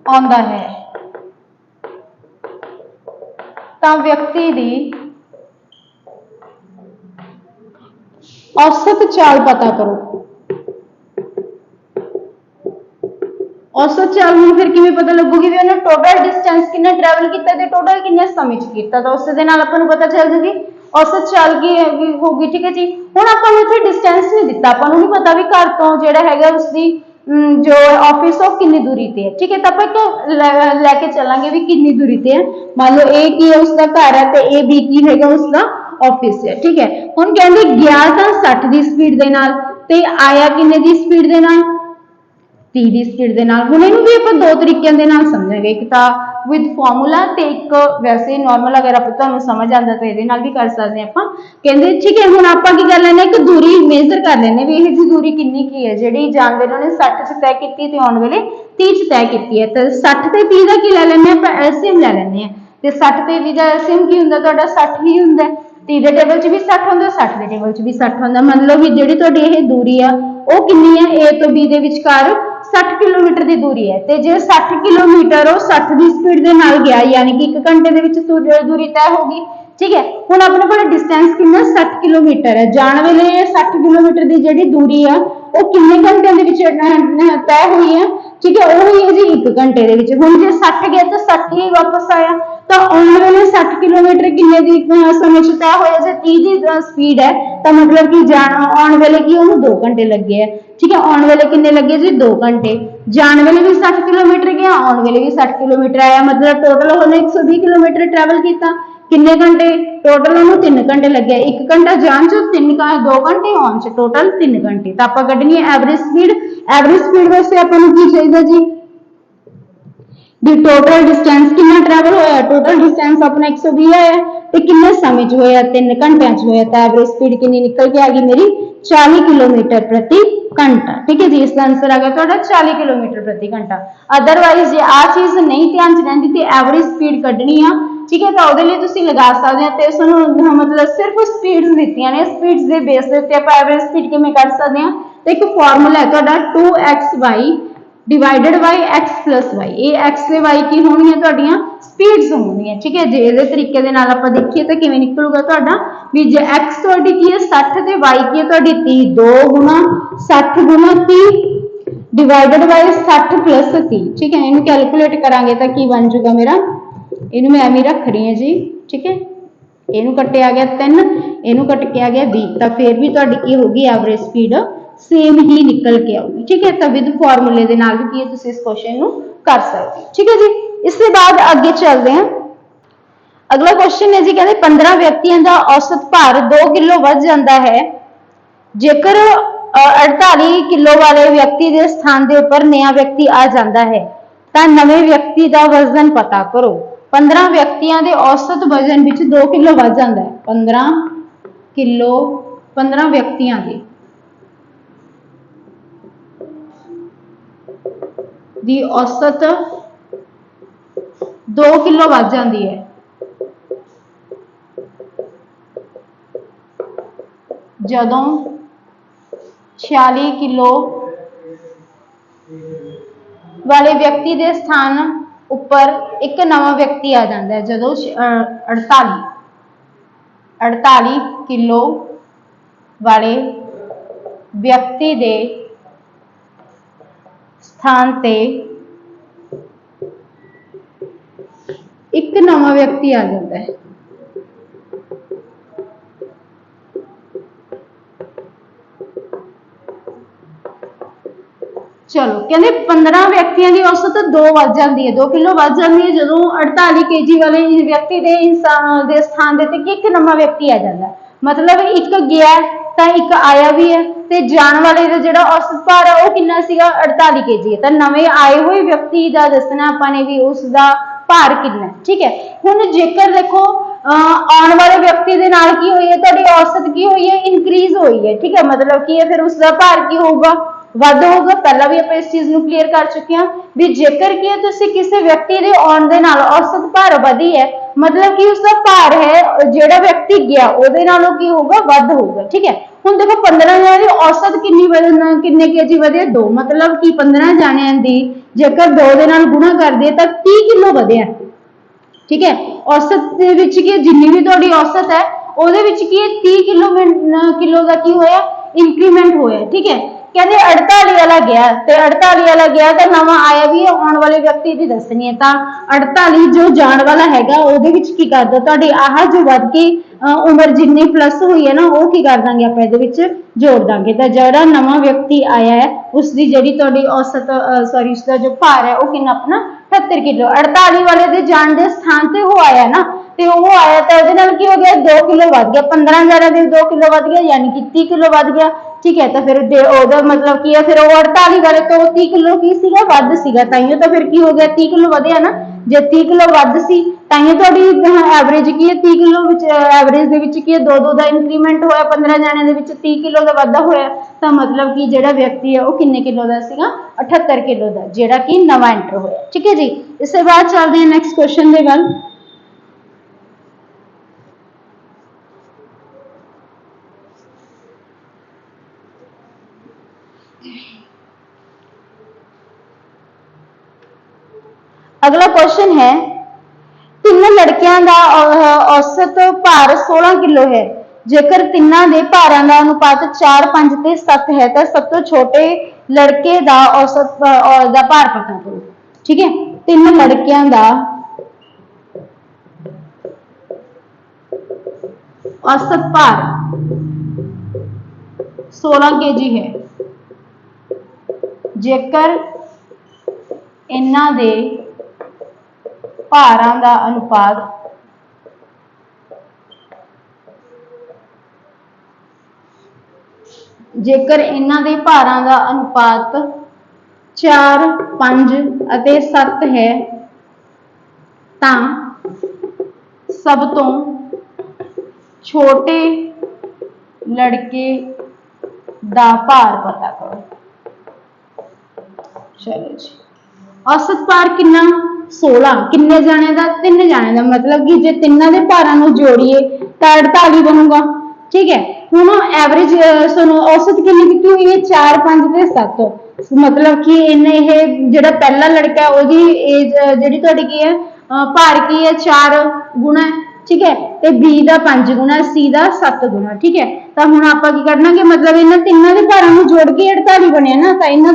आउंदा है तां व्यक्ति दी औसत चाल पता करो। औसत चाल ਨੂੰ ਫਿਰ ਕਿਵੇਂ ਪਤਾ ਲੱਗੂਗੀ ਵੀ ਉਹਨੇ ਟੋਟਲ ਡਿਸਟੈਂਸ ਕਿੰਨਾ ਟਰੈਵਲ ਕੀਤਾ ਤੇ ਟੋਟਲ ਕਿੰਨੇ ਸਮੇਂ ਚ ਕੀਤਾ, ਤਾਂ ਉਸ ਦੇ ਨਾਲ ਆਪਾਂ ਨੂੰ ਪਤਾ ਚੱਲ ਜੂਗੀ औसत ਚਾਲ ਕੀ ਹੋਊਗੀ। ਠੀਕ ਹੈ ਜੀ। ਹੁਣ ਆਪਾਂ ਨੂੰ ਇੱਥੇ ਡਿਸਟੈਂਸ ਨਹੀਂ ਦਿੱਤਾ, ਆਪਾਂ ਨੂੰ ਨਹੀਂ ਪਤਾ ਵੀ ਘਰ ਤੋਂ ਜਿਹੜਾ ਹੈਗਾ ਉਸਦੀ ਜੋ ਆਫਿਸ ਉਹ ਕਿੰਨੀ ਦੂਰੀ ਤੇ ਹੈ। ਠੀਕ ਹੈ, ਤਾਂ ਆਪਾਂ ਇੱਕ ਲੈ ਕੇ ਚੱਲਾਂਗੇ ਵੀ ਕਿੰਨੀ ਦੂਰੀ ਤੇ ਹੈ। ਮੰਨ ਲਓ A ਕੀ ਹੈ ਉਸਦਾ ਘਰ ਹੈ ਤੇ A B ਕੀ ਹੈਗਾ ਉਸਦਾ ਆਫਿਸ ਹੈ। ਠੀਕ ਹੈ, ਹੁਣ ਕਹਿੰਦੇ ਗਿਆ ਤਾਂ 60 ਦੀ ਸਪੀਡ ਦੇ ਨਾਲ ਤੇ ਆਇਆ ਕਿੰਨੇ ਦੀ ਸਪੀਡ ਦੇ ਨਾਲ, 30 ਦੀ ਸਪੀਡ ਦੇ ਨਾਲ। ਹੁਣ ਇਹਨੂੰ ਵੀ ਆਪਾਂ ਦੋ ਤਰੀਕਿਆਂ ਦੇ ਨਾਲ ਸਮਝਾਂਗੇ, ਇੱਕ ਤਾਂ ਵਿਦ ਫਾਰਮੂਲਾ ਤੇ ਇੱਕ ਵੈਸੇ ਨਾਰਮਲ। ਅਗਰ ਆਪਾਂ ਤੁਹਾਨੂੰ ਸਮਝ ਆਉਂਦਾ ਤਾਂ ਇਹਦੇ ਨਾਲ ਵੀ ਕਰ ਸਕਦੇ ਆਪਾਂ। ਕਹਿੰਦੇ ਠੀਕ ਹੈ, ਹੁਣ ਆਪਾਂ ਕੀ ਕਰ ਲੈਣੇ, ਇੱਕ ਦੂਰੀ ਮੇਜ਼ਰ ਕਰ ਲੈਣੇ ਵੀ ਇਹ ਜੀ ਦੂਰੀ ਕਿੰਨੀ ਕੀ ਹੈ, ਜਿਹੜੀ ਜਾਣ ਵੇਲੇ ਉਹਨੇ 60 ਚ ਤੈਅ ਕੀਤੀ ਤੇ ਆਉਣ ਵੇਲੇ 30 ਚ ਤੈਅ ਕੀਤੀ ਹੈ। ਤਾਂ 60 ਤੇ 30 ਦਾ ਕੀ ਲੈ ਲੈਣੇ ਆਪਾਂ, ਐਲਸੀਐਮ ਲੈ ਲੈਣੇ ਆ। ਤੇ 60 ਤੇ 30 ਦਾ ਐਲਸੀਐਮ ਕੀ ਹੁੰਦਾ ਤੁਹਾਡਾ 60 ਹੀ ਹੁੰਦਾ। 30 ਦੇ ਟੇਬਲ 'ਚ ਵੀ 60 ਹੁੰਦਾ, 60 ਦੇ ਟੇਬਲ 'ਚ ਵੀ 60 ਹੁੰਦਾ। ਮੰਨ ਲਓ ਵੀ ਜਿਹੜੀ ਤੁਹਾਡੀ ਇਹ ਦੂਰੀ ਆ ਉਹ ਕਿੰਨੀ ਹੈ, A ਤੋਂ B ਦੇ ਵਿਚਕਾਰ 60 ਕਿਲੋਮੀਟਰ ਦੀ ਦੂਰੀ ਹੈ। ਤੇ ਜੇ 60 ਕਿਲੋਮੀਟਰ ਉਹ 60 ਦੀ ਸਪੀਡ ਦੇ ਨਾਲ ਗਿਆ, ਯਾਨੀ ਕਿ 1 ਘੰਟੇ ਦੇ ਵਿੱਚ ਦੂਰੀ ਤੈਅ ਹੋਗੀ। ਠੀਕ ਹੈ, ਹੁਣ ਆਪਣੇ ਕੋਲ ਡਿਸਟੈਂਸ ਕਿੰਨਾ 60 ਕਿਲੋਮੀਟਰ ਹੈ। ਜਾਣ ਵੇਲੇ 60 ਕਿਲੋਮੀਟਰ ਦੀ ਜਿਹੜੀ ਦੂਰੀ ਆ ਉਹ ਕਿੰਨੇ ਘੰਟਿਆਂ ਦੇ ਵਿੱਚ ਤੈਅ ਹੋਈ ਹੈ। ਠੀਕ ਹੈ, ਉਹ ਹੋਈ ਹੈ ਜੀ 1 ਘੰਟੇ ਦੇ ਵਿੱਚ। ਹੁਣ ਜੇ 60 ਗਿਆ ਤਾਂ 60 ਹੀ ਵਾਪਸ ਆਇਆ, ਤਾਂ ਆਉਣ ਵੇਲੇ 60 ਕਿਲੋਮੀਟਰ ਕਿੰਨੇ ਦੀ ਸਮੇਂ ਚ ਤੈਅ ਹੋਇਆ। ਜੇ 30 ਦੀ ਸਪੀਡ ਹੈ ਤਾਂ ਮਤਲਬ ਕਿ ਆਉਣ ਵੇਲੇ ਕੀ ਉਹਨੂੰ 2 ਘੰਟੇ ਲੱਗੇ ਹੈ। ਠੀਕ ਹੈ, ਆਉਣ ਵੇਲੇ ਕਿੰਨੇ ਲੱਗੇ ਜੀ 2 ਘੰਟੇ। ਜਾਣ ਵੇਲੇ ਵੀ 60 ਕਿਲੋਮੀਟਰ ਗਿਆ, ਆਉਣ ਵੇਲੇ ਵੀ 60 ਕਿਲੋਮੀਟਰ ਆਇਆ, ਮਤਲਬ ਟੋਟਲ ਉਹਨੇ 120 ਕਿਲੋਮੀਟਰ ਟਰੈਵਲ ਕੀਤਾ। ਕਿੰਨੇ ਘੰਟੇ, ਟੋਟਲ ਉਹਨੂੰ 3 ਘੰਟੇ ਲੱਗੇ। 1 ਘੰਟਾ ਜਾਣ ਚ 2 ਘੰਟੇ ਆਉਣ ਚ, ਟੋਟਲ 3 ਘੰਟੇ। ਤਾਂ ਆਪਾਂ ਕੱਢਣੀ ਹੈ ਐਵਰੇਜ ਸਪੀਡ। ਐਵਰੇਜ ਸਪੀਡ ਵਾਸਤੇ ਆਪਾਂ ਨੂੰ ਕੀ ਚਾਹੀਦਾ ਜੀ, ਵੀ ਟੋਟਲ ਡਿਸਟੈਂਸ ਕਿੰਨਾ ਟਰੈਵਲ ਹੋਇਆ। ਟੋਟਲ ਡਿਸਟੈਂਸ ਆਪਣਾ 120 ਆਇਆ ਤੇ ਕਿੰਨੇ ਸਮੇਂ ਚ ਹੋਇਆ, 3 ਘੰਟਿਆਂ ਚ ਹੋਇਆ। ਤਾਂ ਐਵਰੇਜ ਸਪੀਡ ਕਿੰਨੀ ਨਿਕਲ ਕੇ ਆ ਗਈ ਮੇਰੀ 40 ਕਿਲੋਮੀਟਰ ਪ੍ਰਤੀ ਘੰਟਾ। ਠੀਕ ਹੈ ਜੀ, ਇਸ ਦਾ ਆंसर ਆ ਗਿਆ ਤੁਹਾਡਾ 40 ਕਿਲੋਮੀਟਰ ਪ੍ਰਤੀ ਘੰਟਾ। ਅਦਰਵਾਈਜ਼ ਜੇ ਆ ਚੀਜ਼ ਨਹੀਂ ਧਿਆਨ ਚ ਰਹਿੰਦੀ ਤੇ ਐਵਰੇਜ ਸਪੀਡ ਕੱਢਣੀ ਆ, ਠੀਕ ਹੈ, ਤਾਂ ਉਹਦੇ ਲਈ ਤੁਸੀਂ ਲਗਾ ਸਕਦੇ ਹੋ। ਤੇ ਇਸ ਨੂੰ ਮਤਲਬ ਸਿਰਫ ਸਪੀਡਸ ਦਿੱਤੀਆਂ ਨੇ, ਸਪੀਡਸ ਦੇ ਬੇਸ ਦੇ ਉੱਤੇ ਆਪਾਂ ਐਵਰੇਜ ਸਪੀਡ ਕਿਵੇਂ ਕੱਢ ਸਕਦੇ ਹਾਂ। ਤੇ ਇੱਕ ਫਾਰਮੂਲਾ ਹੈ ਤੁਹਾਡਾ 2xy divided by x plus y। ਇਹ x ਤੇ y ਕੀ ਹੋਣਗੀਆਂ ਤੁਹਾਡੀਆਂ ਸਪੀਡਸ ਹੋਣਗੀਆਂ। ਠੀਕ ਹੈ, ਜੇ ਇਹਦੇ ਤਰੀਕੇ ਦੇ ਨਾਲ ਆਪਾਂ ਦੇਖੀਏ ਤਾਂ ਕਿਵੇਂ ਨਿਕਲੂਗਾ ਤੁਹਾਡਾ ਵੀ ਜੇ x ਤੁਹਾਡੀ ਕੀ ਹੈ 60 ਤੇ y ਕੀ ਹੈ ਤੁਹਾਡੀ 30, 2 ਗੁਣਾ 60 ਗੁਣਾ 30 ਡਿਵਾਈਡਡ ਬਾਈ 60 plus 30। ਠੀਕ ਹੈ, ਇਹਨੂੰ ਕੈਲਕੂਲੇਟ ਕਰਾਂਗੇ ਤਾਂ ਕੀ ਬਣ ਜਾਊਗਾ ਮੇਰਾ, ਇਹਨੂੰ ਮੈਂ ਐਵੇਂ ਰੱਖ ਰਹੀ ਹਾਂ ਜੀ। ਠੀਕ ਹੈ, ਇਹਨੂੰ ਕੱਟਿਆ ਗਿਆ 3, ਇਹਨੂੰ ਕੱਟ ਕੇ ਆ ਗਿਆ 20, ਤਾਂ ਫਿਰ ਵੀ ਤੁਹਾਡੀ ਕੀ ਹੋਗੀ ਐਵਰੇਜ ਸਪੀਡ सेम ही निकल के आऊगी। ठीक है, तो विद फॉर्मूले ਦੇ ਨਾਲ ਵੀ ਤੁਸੀਂ ਇਸ क्वेश्चन ਨੂੰ ਕਰ ਸਕਦੇ हो। ठीक है जी, इसके बाद आगे चलते हैं। अगला क्वेश्चन है जी, कहते 15 ਵਿਅਕਤੀਆਂ ਦਾ औसत ਭਾਰ 2 ਕਿਲੋ ਵੱਧ ਜਾਂਦਾ ਹੈ ਜੇਕਰ 48 ਕਿਲੋ ਵਾਲੇ ਵਿਅਕਤੀ ਦੇ ਸਥਾਨ ਦੇ ਉੱਪਰ ਨया ਵਿਅਕਤੀ ਆ ਜਾਂਦਾ ਹੈ ਤਾਂ ਨਵੇਂ ਵਿਅਕਤੀ ਦਾ ਵਜ਼ਨ ਪਤਾ ਕਰੋ। 15 ਵਿਅਕਤੀਆਂ ਦੇ औसत ਵਜ਼ਨ ਵਿੱਚ 2 ਕਿਲੋ ਵੱਧ ਜਾਂਦਾ ਹੈ। 15 ਕਿਲੋ 15 ਵਿਅਕਤੀਆਂ ਦੇ ਦੀ औसत 2 ਕਿਲੋ ਵੱਧ ਜਾਂਦੀ ਹੈ ਜਦੋਂ 46 ਕਿਲੋ ਵਾਲੇ ਵਿਅਕਤੀ ਦੇ ਸਥਾਨ ਉੱਪਰ ਇੱਕ ਨਵਾਂ ਵਿਅਕਤੀ ਆ ਜਾਂਦਾ ਹੈ। ਜਦੋਂ 48 ਕਿਲੋ ਵਾਲੇ ਵਿਅਕਤੀ ਦੇ ਸਥਾਨ ਤੇ ਇੱਕ ਨਵਾਂ ਵਿਅਕਤੀ ਆ ਜਾਂਦਾ ਹੈ। चलो कहते 15 ਵਿਅਕਤੀਆਂ ਦੀ औसत 2 ਵੱਧ ਜਾਂਦੀ ਹੈ, 2 ਕਿਲੋ ਵੱਧ ਜਾਂਦੀ ਹੈ ਜਦੋਂ 48 ਕੇਜੀ ਵਾਲੇ ਵਿਅਕਤੀ ਦੇ ਇਨਸਾਨ ਦੇ ਸਥਾਨ ਦੇ ਤੇ ਇੱਕ ਨਵਾਂ ਵਿਅਕਤੀ ਆ ਜਾਂਦਾ। ਮਤਲਬ ਇੱਕ ਗਿਆ ਤਾਂ ਇੱਕ ਆਇਆ ਵੀ ਹੈ ਤੇ ਜਾਣ ਵਾਲੇ ਦਾ ਜਿਹੜਾ औसत ਭਾਰ ਹੈ ਉਹ ਕਿੰਨਾ ਸੀਗਾ 48 ਕੇਜੀ ਹੈ। ਤਾਂ ਨਵੇਂ ਆਏ ਹੋਏ ਵਿਅਕਤੀ ਦਾ ਦੱਸਣਾ ਆਪਾਂ ਨੇ ਵੀ ਉਸ ਦਾ ਭਾਰ ਕਿੰਨਾ। ਠੀਕ ਹੈ, ਹੁਣ ਜੇਕਰ ਦੇਖੋ ਆਉਣ ਵਾਲੇ ਵਿਅਕਤੀ ਦੇ ਨਾਲ ਕੀ ਹੋਈ ਹੈ ਤੁਹਾਡੀ औसत ਕੀ ਹੋਈ ਹੈ ਇਨਕਰੀਜ਼ ਹੋਈ ਹੈ। ਠੀਕ ਹੈ, ਮਤਲਬ ਕੀ ਹੈ ਫਿਰ ਉਸ ਦਾ ਭਾਰ ਕੀ ਹੋਊਗਾ ਵੱਧ ਹੋਊਗਾ। ਪਹਿਲਾਂ ਵੀ ਆਪਾਂ ਇਸ ਚੀਜ਼ ਨੂੰ ਕਲੀਅਰ ਕਰ ਚੁੱਕੇ ਹਾਂ ਵੀ ਜੇਕਰ ਕੀ ਹੈ ਤੁਸੀਂ ਕਿਸੇ ਵਿਅਕਤੀ ਦੇ ਆਉਣ ਦੇ ਨਾਲ औसत ਭਾਰ ਵਧੀ ਹੈ ਮਤਲਬ ਕਿ ਉਸਦਾ ਭਾਰ ਹੈ ਜਿਹੜਾ ਵਿਅਕਤੀ ਗਿਆ ਉਹਦੇ ਨਾਲੋਂ ਕੀ ਹੋਊਗਾ ਵੱਧ ਹੋਊਗਾ। ਠੀਕ ਹੈ, ਹੁਣ ਦੇਖੋ 15 ਜਣਿਆਂ ਦੀ औसत ਕਿੰਨੇ ਕੇਜੀ ਵਧੇ 2, ਮਤਲਬ ਕਿ 15 ਜਣਿਆਂ ਦੀ ਜੇਕਰ 2 ਦੇ ਨਾਲ ਗੁਣਾ ਕਰਦੇ ਤਾਂ 30 ਕਿਲੋ ਵਧਿਆ। ਠੀਕ ਹੈ, औसत ਦੇ ਵਿੱਚ ਕੀ ਜਿੰਨੀ ਵੀ ਤੁਹਾਡੀ औसत ਹੈ ਉਹਦੇ ਵਿੱਚ ਕੀ ਹੈ 30 किलो का की होया इंक्रीमेंट होया। ठीक है, कहते 48 वाला गया तो 48 वाला गया तो नवा आया भी है, आने वाले व्यक्ति की दसनी है। तो 48 जो जाने वाला हैगा ਉਹਦੇ ਵਿੱਚ ਕੀ ਕਰ ਦੋ ਤੁਹਾਡੀ आह जो ਵੱਧ के उम्र जिन्नी प्लस हुई है ना वो की कर देंगे आप ਇਹਦੇ ਵਿੱਚ जोड़ देंगे। तो ਜਿਹੜਾ नवा व्यक्ति आया है उसकी ਜਿਹੜੀ ਤੁਹਾਡੀ औसत सॉरी उसका जो भार है वो कितना अपना 78 किलो। 48 वाले ਦੇ ਜਾਣ ਦੇ ਸਥਾਨ ਤੇ ਉਹ ਆਇਆ ਨਾ ਤੇ ਉਹ ਆਇਆ ਤਾਂ ਉਹਦੇ ਨਾਲ ਕੀ ਹੋ ਗਿਆ 2 किलो ਵੱਧ ਗਿਆ। 15,000 ਦੇ 2 किलो ਵੱਧ ਗਿਆ यानी कि 30 किलो ਵੱਧ ਗਿਆ। ठीक है, तो फिर ਉਹਦਾ मतलब की है फिर 48 वाले तो 30 किलो की ਸੀਗਾ ਵੱਧ ਸੀਗਾ ਤਾਈਓ ਤਾਂ ਫਿਰ ਕੀ ਹੋ ਗਿਆ 30 किलो ਵਧਿਆ ਨਾ। ਜੇ 30 किलो ਵੱਧ ਸੀ ਤਾਈਓ ਤੁਹਾਡੀ ਐਵਰੇਜ ਕੀ ਹੈ 30 किलो ਵਿੱਚ ਐਵਰੇਜ ਦੇ ਵਿੱਚ ਕੀ ਹੈ 2-2 ਦਾ ਇੰਕਰੀਮੈਂਟ ਹੋਇਆ 15 ਜਾਣਿਆਂ ਦੇ ਵਿੱਚ 30 किलो ਦਾ ਵਾਧਾ ਹੋਇਆ। ਤਾਂ मतलब कि ਜਿਹੜਾ ਵਿਅਕਤੀ ਹੈ ਉਹ ਕਿੰਨੇ किलो ਦਾ ਸੀਗਾ 78 किलो ਦਾ ਜਿਹੜਾ ਕਿ ਨਵਾਂ ਐਂਟਰ ਹੋਇਆ। ठीक है जी, इसके बाद चलते हैं नेक्स्ट क्वेश्चन ਦੇ ਵੱਲ। अगला क्वेश्चन है तीन लड़कियां का औसत भार 16 किलो है, जेकर तिना दे भारां का अनुपात 4, 5 ते 7 है तो सब तो छोटे लड़के का औसत दा भार पता करो। ठीक है, तीन लड़कियां का औसत भार 16 kg है, जेकर इन्हां दे भारां दा अनुपात 4, 5 ਅਤੇ 7 है ਤਾਂ सब तो छोटे लड़के दा भार पता करो। चलो जी, औसत भार कितना 16 किन्ने जाने का 3 जाने का मतलब कि जे तिना के भारां नूं जोड़िए तो 48 बनूगा। ठीक है, हुण एवरेज सुनो औसत कितनी की हुई है 4, 5 ते 7 मतलब कि इन्हें जिहड़ा पहला लड़का है ओदी एज जिहड़ी तुहाडी की है भार की है 4 गुना। ठीक है, तो बी का 5 गुना सी का 7 गुना। ठीक है, तो हुण आपां की करना कि मतलब इन्हां तिन्नां दे भारां नूं जोड़ के 48 बने ना तो इन्हां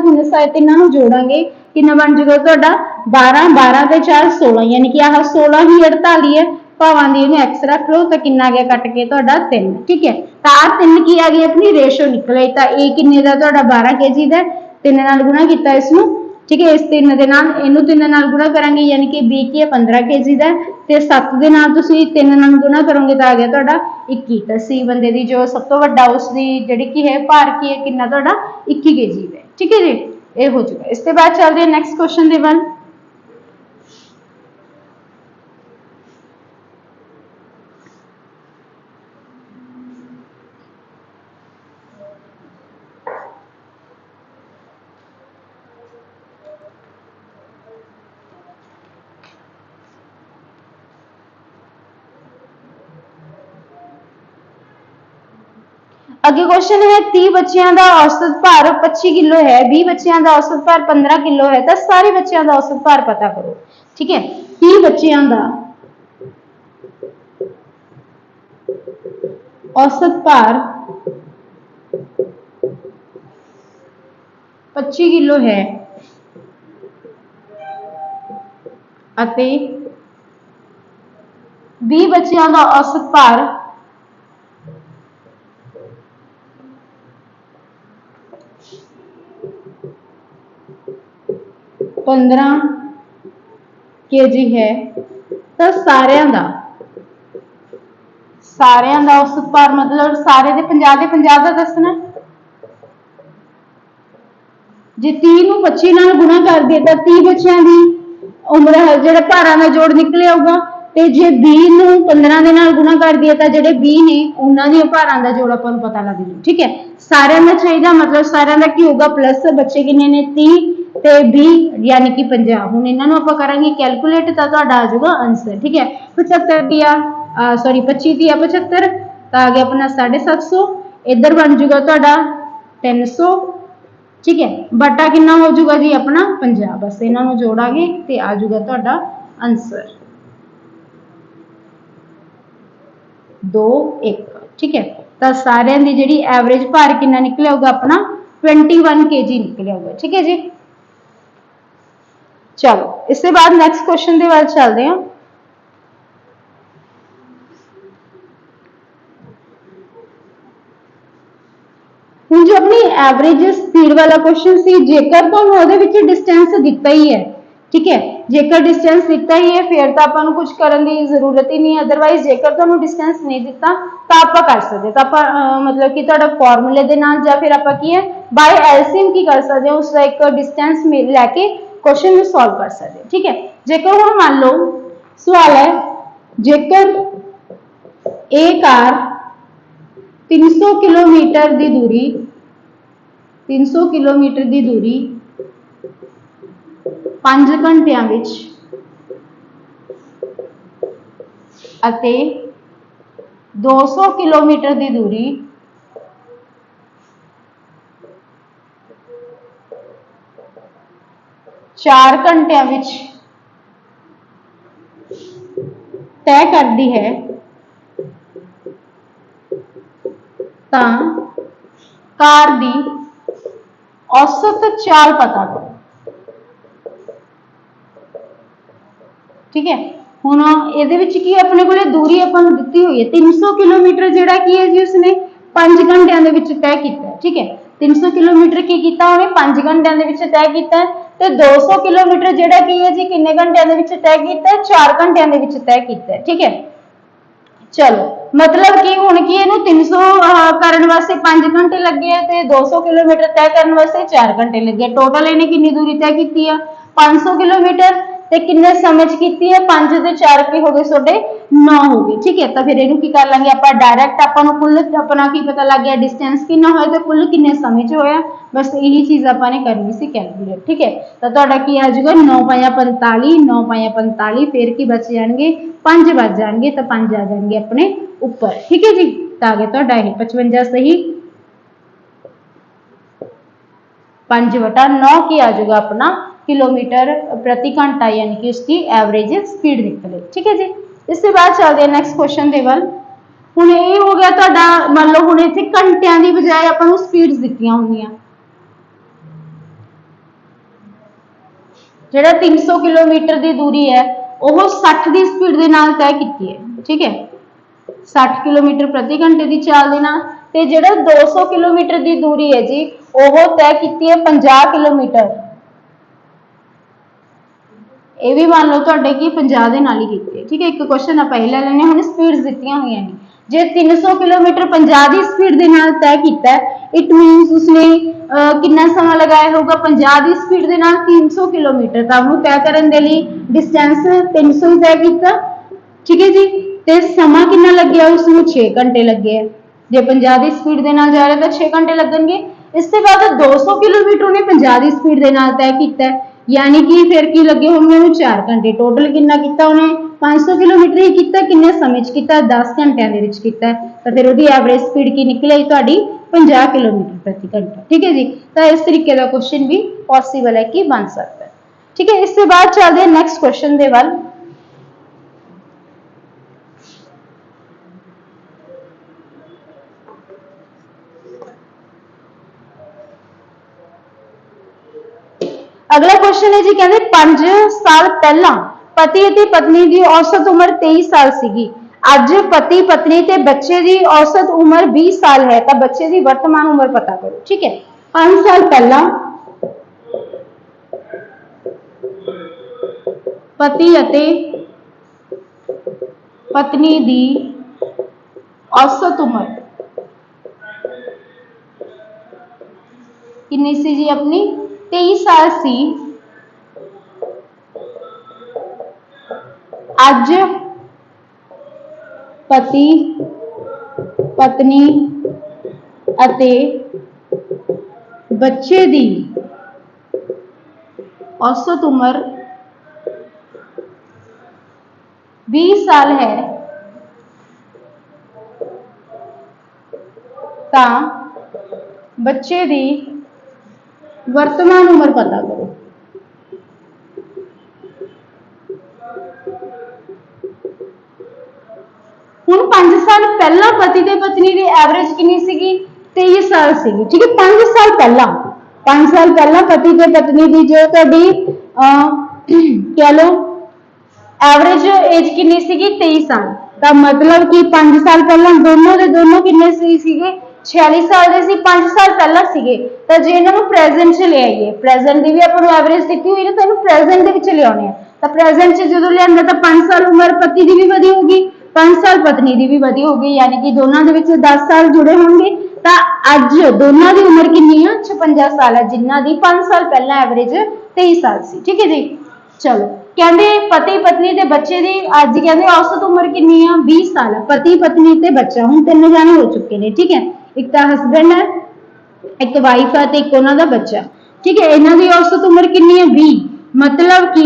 तिन्नां नूं जोड़ांगे कितना बन जाएगा तुहाडा 12, 12 ते 4 16 यानी कि आह 16 ही 48 है भावां दी इहनूं एक्स रख लो तो कितना आ गया कट के तुहाडा 3। ठीक है, तो आ 3 की आ गई अपनी रेशो निकले तो ए किन्ने दा तुहाडा 12 kg दा 3 नाल गुणा किया इसनूं। ठीक है, इस 3 दे नाल इहनूं 3 नाल गुणा करांगे यानी कि बी की है 15 kg दा ते 7 दे नाल तुसीं 3 नाल गुणा करोगे तो आ गया तुहाडा 21। तो सी बंदे दी जो सब तो वड्डा उसदी जिहड़ी की है भार की है कितना तुहाडा 21 kg है। ठीक है जी, ये हो चुका। इसके बाद चलते हैं नेक्स्ट क्वेश्चन दे वाल। अगे क्वेश्चन है 30 बच्चों का औसत भार 25 किलो है, 20 बच्चों का औसत भार 15 किलो है, तो सारे बच्चों का औसत भार पता करो। ठीक है, 30 बच्चों का औसत भार 25 किलो है अते 20 बच्चों का औसत भार 15 kg है, तो सारियां दा औसत भार मतलब सारे दे 50 का दसना। जे 30 नूं 25 नाल गुणा कर दिए तो 30 बच्चों की उम्र जिहड़ा भारां दा जोड़ निकले आऊगा ते जे 20 नूं 15 दे नाल गुणा कर दिए तो जिहड़े 20 ने उन्हां दी भारां दा जोड़ आपां नूं पता लग जाए। ठीक है, सारियां दा चाहिदा मतलब सारियां दा की होगा प्लस बच्चे किन्ने ने 30 ते 20 यानी कि 50। हुण इन्हां नूं आपां करांगे कैलकुलेट तो तुहाडा आ जाऊगा आंसर। ठीक है, 75 दिया सॉरी 25 दिया 75 तो आ गया अपना 750, इधर बन जाऊगा तुहाडा 300। ठीक है, बटा कितना हो जाऊगा जी अपना 50, बस इन्हों जोड़ांगे तो आ जाऊगा तुहाडा आंसर। 2 1। ठीक है, तो सारिਆਂ ਦੀ ਜਿਹੜੀ एवरेज भार कितना निकलिया होगा अपना 21 kg निकलिया होगा। ठीक है जी, चलो इसके बाद नैक्सट क्वेश्चन के बाद चलते हैं। हुण जो अपनी एवरेज स्पीड वाला क्वेश्चन सी, जेकर तुहानूं उहदे विच डिस्टेंस दिता ही है, ठीक है, जेकर डिस्टेंस दिता ही है फिर तो आपां नूं कुछ करन दी जरूरत ही नहीं। अदरवाइज जेकर तुहानूं डिस्टेंस नहीं दिता तो आपां कर सकदे, तो आपां मतलब कि तुहाडा फॉर्मूले दे नाल जां फिर आपां की है बाय एलसीएम की कर सकदे हो, उसका एक डिस्टेंस लैके क्वेश्चन नूं सॉल्व कर सकदे। ठीक है, जेकर हुण मान लो सवाल है, जेकर ए कार 300 किलोमीटर की दूरी 300 किलोमीटर की दूरी 5 घंटिया विच अते 200 किलोमीटर की दूरी 4 घंटिया विच तय करती है, तां कार दी औसत चाल पता करो। ठीक है, हुण इहदे विच की अपने कोले दूरी आपां नूं दित्ती हुई है 300 किलोमीटर, जिहड़ा की है जी उसने 5 घंटिया दे विच तय कीता है। ठीक है, 300 किलोमीटर की कीता उहने 5 घंटिया दे विच तय कीता है, ते 200 किलोमीटर जिहड़ा की है जी किन्ने घंटिया दे विच तय कीता है, 4 घंटिया दे विच तय कीता है। ठीक है, चलो मतलब कि हुण की इहनूं 300 करन वास्ते 5 घंटे लगे है ते 200 किलोमीटर तय करन वास्ते 4 घंटे लगे। टोटल इहने कितनी दूरी तय की है 500 किलोमीटर, ते किन्ने समय च कीती है 5 ते 4 की हो गए सोडे 9 हो गए। ठीक है, तो फिर इहनूं की कर लांगे आपां डायरैक्ट आपां नूं कुल अपना की पता लग गया डिस्टेंस कितना होया ते कुल किन्ने समय च होया, बस यही चीज आपां ने करनी सी कैलकुलेट। ठीक है, तो तुहाडा की आ जाऊगा 9 पाया 45, 9 पाया 45, फिर की बच जाएंगे 5 बच जाएंगे, तो 5 आ जाएंगे अपने ऊपर। ठीक है जी, तो आ गया तुहाडा 55 सही, 5/9 की आ जाऊगा अपना किलोमीटर प्रति घंटा, यानी कि उसकी एवरेज स्पीड निकले। ठीक है जी, इसके बाद चलते हैं नैक्सट क्वेश्चन के वाल। हुण ये हो गया तुहाडा, मान लो हुण इत्थे घंटिया की बजाय आपां नूं स्पीड्स दित्तियां होंदियां, जिहड़ा 300 किलोमीटर की दूरी है वह 60 की स्पीड के नाल तय की है। ठीक है, 60 किलोमीटर प्रति घंटे की चाल के नाल, ते जिहड़ा 200 किलोमीटर की दूरी है जी वह तय की है 50 किलोमीटर, ये भी मान लो तुहाडे की 50 के नाल ही कीती है। ठीक है, एक क्वेश्चन आपां इह लै लैने, हुण स्पीड्स दित्तियां होईयां ने, जे 300 किलोमीटर 50 की स्पीड के नाल तय कीता है, इट मीनस उसने कितना समय लगाया होगा 50 की स्पीड के नाल 300 किलोमीटर, तो उन्होंने तय करने के लिए डिस्टेंस 300 ही तय किया। ठीक है जी, ते समा कितना लग्या उसनूं 6 घंटे लगे है, जे 50 की स्पीड के नाल जा रहा तो 6 घंटे लगेंगे। इसके बाद 200 किलोमीटर उन्हें 50 की स्पीड के नाल तय किया, यानी कि फिर की लगे होंगे 4 घंटे। टोटल कितना किया उन्हें 500 किलोमीटर ही किया, किन्ने समय च किया 10 घंटिया दे विच किया, तो फिर उसकी एवरेज स्पीड की निकली तुहाडी 50 किलोमीटर प्रति घंटा। ठीक है जी, तो इस तरीके का क्वेश्चन भी पॉसिबल है कि बन सकता है। ठीक है, इसके बाद चलते हैं नैक्सट क्वेश्चन के वाल। अगला क्वेश्चन है जी, कहते 5 साल पहला पति और पत्नी की औसत उम्र 23 साल सी, अज पति पत्नी ते बच्चे की औसत उम्र 20 साल है, तो बच्चे की वर्तमान उम्र पता करो। ठीक है, 5 साल पहला पति अते पत्नी की औसत उम्र कितनी सी जी अपनी 23 साल सी, अज पति पत्नी अते बच्चे की औसत उम्र 20 साल है, ता बच्चे की वर्तमान उम्र पता करो। हुण 5 साल साल पहला पति ते पत्नी की एवरेज कितनी सीगी 23 साल सीगी। ठीक है, 5 साल पहला 5 साल पहला पति ते पत्नी की जो तुहाडी कह लो एवरेज एज कितनी सीगी 23 साल। तो मतलब कि 5 साल पहला दोनों के दोनों कितने सीगे 46 साल के सी 5 साल पहला सीगे। तो जे इन्हां नूं प्रेजेंट च ले आईए, प्रेजेंट दी भी आपां नूं एवरेज दित्ती हुई है तो इन्हूं प्रेजेंट दे विच ले आउणे आ। तो प्रेजेंट च जदों लिआंदा तो 5 साल उम्र पति दी भी वधी होगी, 5 साल पत्नी दी भी वधी होगी, यानी कि दोनों दे विच 10 साल जुड़े होंगे। तो अज दोनों की उम्र कितनी है 56 साल है, जिन्हां दी 5 साल पहला एवरेज 23 साल सी। ठीक है जी, चलो कहते पति पत्नी ते बच्चे दी अज कहते औसत उम्र कितनी है 20 साल है। पति पत्नी ते बच्चा हुण 3 जाने हो चुके हैं। ठीक है, एक तो हसबैंड है, एक वाइफ है, एक उन्हां दा बच्चा। ठीक है, इन्हां दी औसत उम्र कितनी है 20, मतलब कि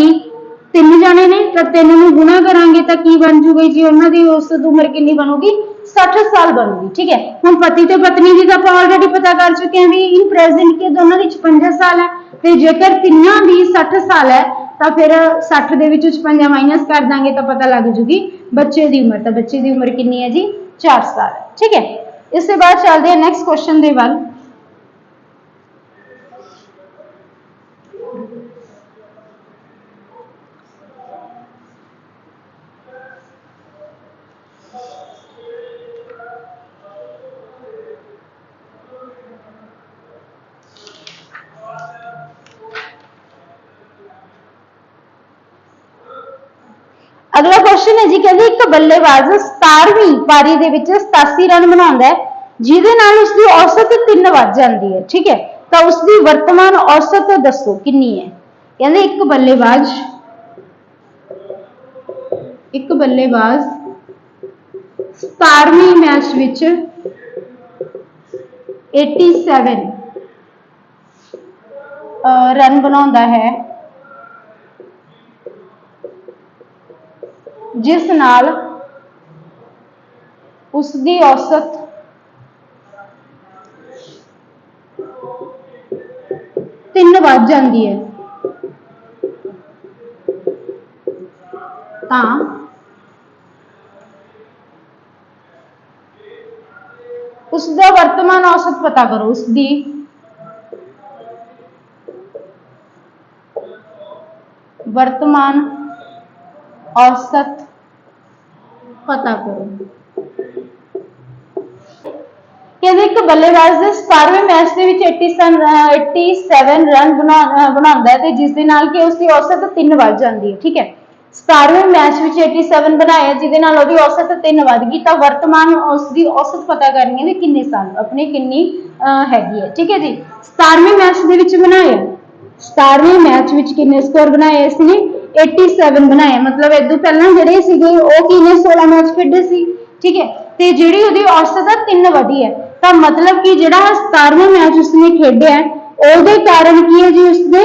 3 जाने ने तो 3 नूं गुणा करांगे तो की बन जूगी जी उन्हां दी औसत उम्र कितनी बनूगी 60 साल बनूगी। ठीक है, हुण पति ते पत्नी दी तां आपां ऑलरेडी पता कर चुके हैं भी इन प्रेजेंट के दोनों दी 56 साल है। तो जेकर तिन्नां दी 60 साल है तो फिर 60 दे विचों 56 माइनस कर देंगे तो पता लग जूगी बच्चे की उम्र। तो बच्चे की उम्र कितनी है जी 4 साल है। ठीक है, इसके बाद चलते हैं नेक्स्ट क्वेश्चन के वाल। अगला क्वेश्चन है जी, कहते एक बल्लेबाज 17वीं पारी दे विच 87 रन बनाउंदा है जिहदे नाल उसकी औसत 3 वध जाती है। ठीक है, तो उसकी वर्तमान औसत दसो कितनी है। कहते एक बल्लेबाज 17वीं मैच विच 87 रन बनाउंदा है जिस नाल उसकी औसत 3 वध जाती है। तो उसका वर्तमान औसत पता करो, उसकी वर्तमान औसत पता करो। कहते एक बल्लेबाज 17वें मैच के 87 रन बनाता है जिस दे नाल कि उसकी औसत 3 वध जाती है। ठीक है, 17वें मैच में 87 बनाया जिहदे नाल उसदी औसत 3 वध गई। तो वर्तमान उसकी औसत पता करनी है भी किन्ने साल अपने किन्नी हैगी है। ठीक है जी, 17वें मैच दे विच बनाया, 17वें मैच में किन्ने स्कोर बनाए इसने 87 बनाए, मतलब इदों पहला जिहड़े सीगे ओह किन्ने 16 मैच खेडे सी। ठीक है, ते जिहड़ी उहदी औसत 3 वधी है। तो मतलब कि जिहड़ा 17वां मैच उसने खेडिया ਉਹਦੇ कारण की है जी उसने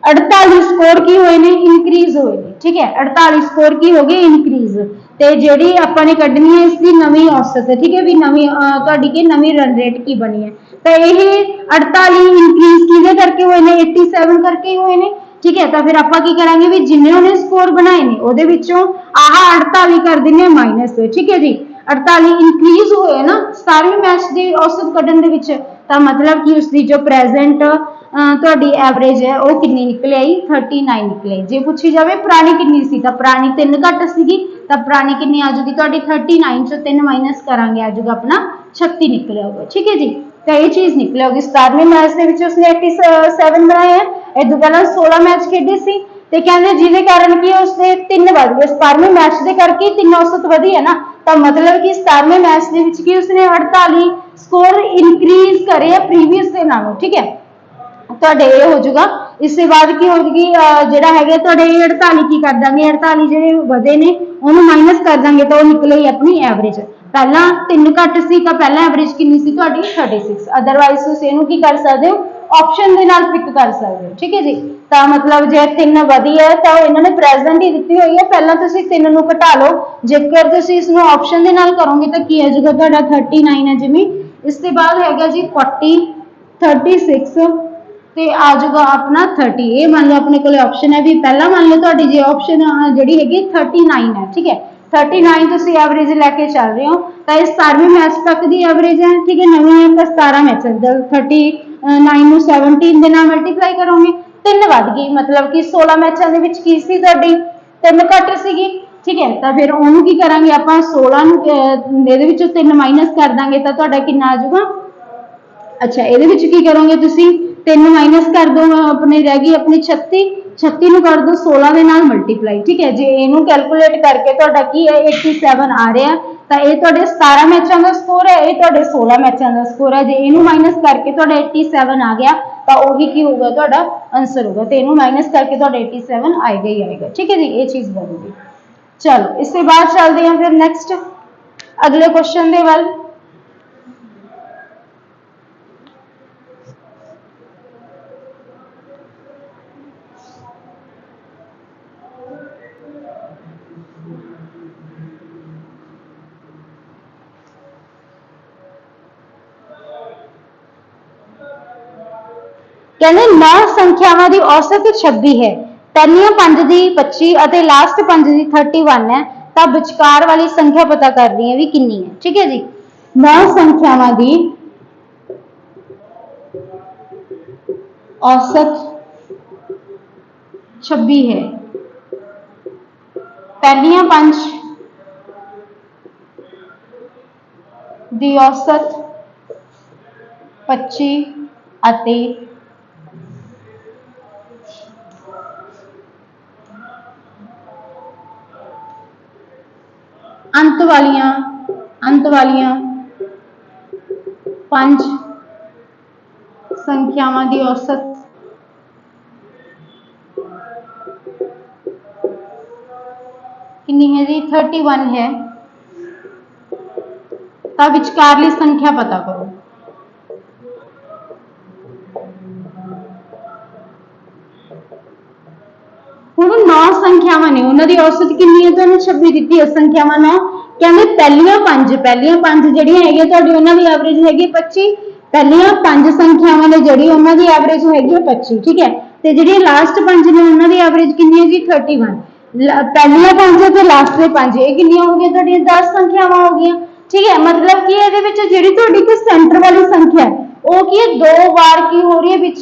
48 स्कोर की हुए ने इनक्रीज हुए ने। ठीक है, 48 स्कोर की हो गए इनक्रीज। ते जिहड़ी आपां ने कढनी है इसकी नवीं औसत है। ठीक है, भी नवीं तुहाडी की नवीं रन रेट की बनी है। तो यह 48 इनक्रीज किहदे करके हुए ने 87 करके हुए ने। ठीक है, तो फिर आपां की करांगे भी जिन्ने उन्हें स्कोर बनाए ने ਉਹਦੇ ਵਿੱਚੋਂ आह 48 कर दिने माइनस। ठीक है जी, 48 इनक्रीज हुए ना 17वें मैच की औसत कढ़न दे विच। तो मतलब कि उसकी जो प्रेजेंट तुहाडी एवरेज है वह कितनी निकल आई 39 निकल आई। जे पूछी जाए पुरानी कितनी सी तो पुरानी 3 घट सीगी, तो पुरानी कितनी आ जाएगी तुहाडी 39 चों 3 माइनस करांगे आ जाएगा अपना 36 निकल आऊगा। ठीक है जी, तो ये चीज़ निकल आऊगी। 17वें मैच के विच उसने 87 बनाए हैं, इदों पहला 16 मैच खेडे सी ते कहंदे जिहदे कारण कि उसने 3 वध गए 17वें मैच के करके 3 औसत वधी है ना। तो मतलब कि 17वें मैच के विच कि उसने 48 स्कोर इनक्रीज करे प्रीवियस के नालों। ठीक है, तुहाडे ये हो जाएगा। इसके बाद की होगी जिहड़ा है तुहाडे 48 की कर देंगे 48 जिहड़े वधे ने उन्होंने माइनस कर देंगे तो निकलेगी अपनी एवरेज। पहला 3 घट सी तो पहला एवरेज कितनी सी तुहाडी 36। अदरवाइज तुसीं इहनूं की कर सकदे हो ऑप्शन दे नाल पिक कर सकते हो। ठीक है जी, तो मतलब जे 3 वधी है तो इन्होंने प्रेजेंट ही दी हुई है, पहला तुसीं 3 नूं घटा लो। जेकर तुसीं इसनूं ऑप्शन दे नाल करोगे तो की आ जाएगा तुहाडा 39 है जिवें। इसके बाद है जी 40 36 ते आ जाएगा अपना 30। ये मान लो अपने को ऑप्शन है भी पहला मान लो तुहाडी जे ऑप्शन जिहड़ी हैगी 39 है। ठीक है, 39 ਤੁਸੀਂ ਐਵਰੇਜ ਲੈ ਕੇ ਚੱਲ ਰਹੇ ਹੋ ਤਾਂ ਇਹ 17ਵੇਂ ਮੈਚ ਤੱਕ ਦੀ ਐਵਰੇਜ ਹੈ। ਠੀਕ ਹੈ, ਨਵੀਂ ਹੈ ਤਾਂ 17 ਮੈਚ 39 ਨੂੰ 17 ਦੇ ਨਾਲ ਮਲਟੀਪਲਾਈ ਕਰੋਗੇ 3 ਵੱਧ ਗਈ, ਮਤਲਬ ਕਿ 16 ਮੈਚਾਂ ਦੇ ਵਿੱਚ ਕੀ ਸੀ ਤੁਹਾਡੀ 3 ਘੱਟ ਸੀਗੀ। ਠੀਕ ਹੈ, ਤਾਂ ਫਿਰ ਉਹਨੂੰ ਕੀ ਕਰਾਂਗੇ ਆਪਾਂ 16 ਨੂੰ ਇਹਦੇ ਵਿੱਚੋਂ 3 ਮਾਈਨਸ ਕਰ ਦਾਂਗੇ ਤਾਂ ਤੁਹਾਡਾ ਕਿੰਨਾ ਆ ਜਾਊਗਾ। ਅੱਛਾ, ਇਹਦੇ ਵਿੱਚ ਕੀ ਕਰੋਗੇ ਤੁਸੀਂ 3 ਮਾਈਨਸ ਕਰ ਦੋ, ਆਪਣੇ ਰਹਿ ਗਈ ਆਪਣੀ 36 ਨੂੰ ਕਰ ਦੋ 16 ਦੇ ਨਾਲ ਮਲਟੀਪਲਾਈ। ਠੀਕ ਹੈ, ਜੇ ਇਹਨੂੰ ਕੈਲਕੂਲੇਟ ਕਰਕੇ ਤੁਹਾਡਾ ਕੀ ਹੈ 87 ਆ ਰਿਹਾ ਤਾਂ ਇਹ ਤੁਹਾਡੇ 17 ਮੈਚਾਂ ਦਾ ਸਕੋਰ ਹੈ, ਇਹ ਤੁਹਾਡੇ 16 ਮੈਚਾਂ ਦਾ ਸਕੋਰ ਹੈ। ਜੇ ਇਹਨੂੰ ਮਾਈਨਸ ਕਰਕੇ ਤੁਹਾਡਾ 87 ਆ ਗਿਆ ਤਾਂ ਉਹੀ ਕੀ ਹੋਊਗਾ ਤੁਹਾਡਾ ਆਨਸਰ ਹੋਊਗਾ, ਤੇ ਇਹਨੂੰ ਮਾਈਨਸ ਕਰਕੇ ਤੁਹਾਡਾ 87 ਆਏਗਾ ਹੀ ਆਏਗਾ। ठीक है जी, ये चीज बनूगी। चलो इसके बाद चलते हैं फिर नेक्स्ट अगले क्वेश्चन दे वाल। कहते 9 संख्यावां दी औसत 26 है, पहलियां 5 दी 25 ਅਤੇ लास्ट 5 दी 31 है, ਤਾਂ ਵਿਚਕਾਰ ਵਾਲੀ ਸੰਖਿਆ ਪਤਾ ਕਰਨੀ ਹੈ ਵੀ ਕਿੰਨੀ ਹੈ। ठीक है जी, 9 संख्यावां दी औसत 26 है, पहलियां 5 दी औसत 25 ਅਤੇ अंत वालियां 5 संख्यावां दी औसत कितनी है जी 31 है, तो विचकारली संख्या पता करो। ਹੁਣ 9 ਸੰਖਿਆਵਾਂ ਨੇ ਉਹਨਾਂ ਦੀ ਔਸਤ ਕਿੰਨੀ ਹੈ, ਤੁਹਾਨੂੰ 26 ਦਿੱਤੀ ਹੈ ਸੰਖਿਆਵਾਂ 9। ਕਹਿੰਦੇ ਪਹਿਲੀਆਂ 5 ਜਿਹੜੀਆਂ ਹੈਗੀਆਂ ਤੁਹਾਡੀ ਉਹਨਾਂ ਦੀ ਐਵਰੇਜ ਹੈਗੀ 25, ਪਹਿਲੀਆਂ 5 ਸੰਖਿਆਵਾਂ ਨੇ ਜਿਹੜੀ ਉਹਨਾਂ ਦੀ ਐਵਰੇਜ ਹੈਗੀ 25। ਠੀਕ ਹੈ, ਤੇ ਜਿਹੜੀਆਂ ਲਾਸਟ 5 ਨੇ ਉਹਨਾਂ ਦੀ ਐਵਰੇਜ ਕਿੰਨੀ ਹੈ ਜੀ 31। ਪਹਿਲੀਆਂ 5 ਤੇ ਲਾਸਟ ਦੇ 5 ਇਹ ਕਿੰਨੀਆਂ ਹੋ ਗਈਆਂ ਤੁਹਾਡੀਆਂ 10 ਸੰਖਿਆਵਾਂ ਹੋ ਗਈਆਂ। ਠੀਕ ਹੈ, ਮਤਲਬ ਕਿ ਇਹਦੇ ਵਿੱਚ ਜਿਹੜੀ ਤੁਹਾਡੀ ਇੱਕ ਸੈਂਟਰ ਵਾਲੀ ਸੰਖਿਆ ਉਹ ਕੀ ਹੈ 2 ਵਾਰ ਕੀ ਹੋ ਰਹੀ ਹੈ ਵਿੱਚ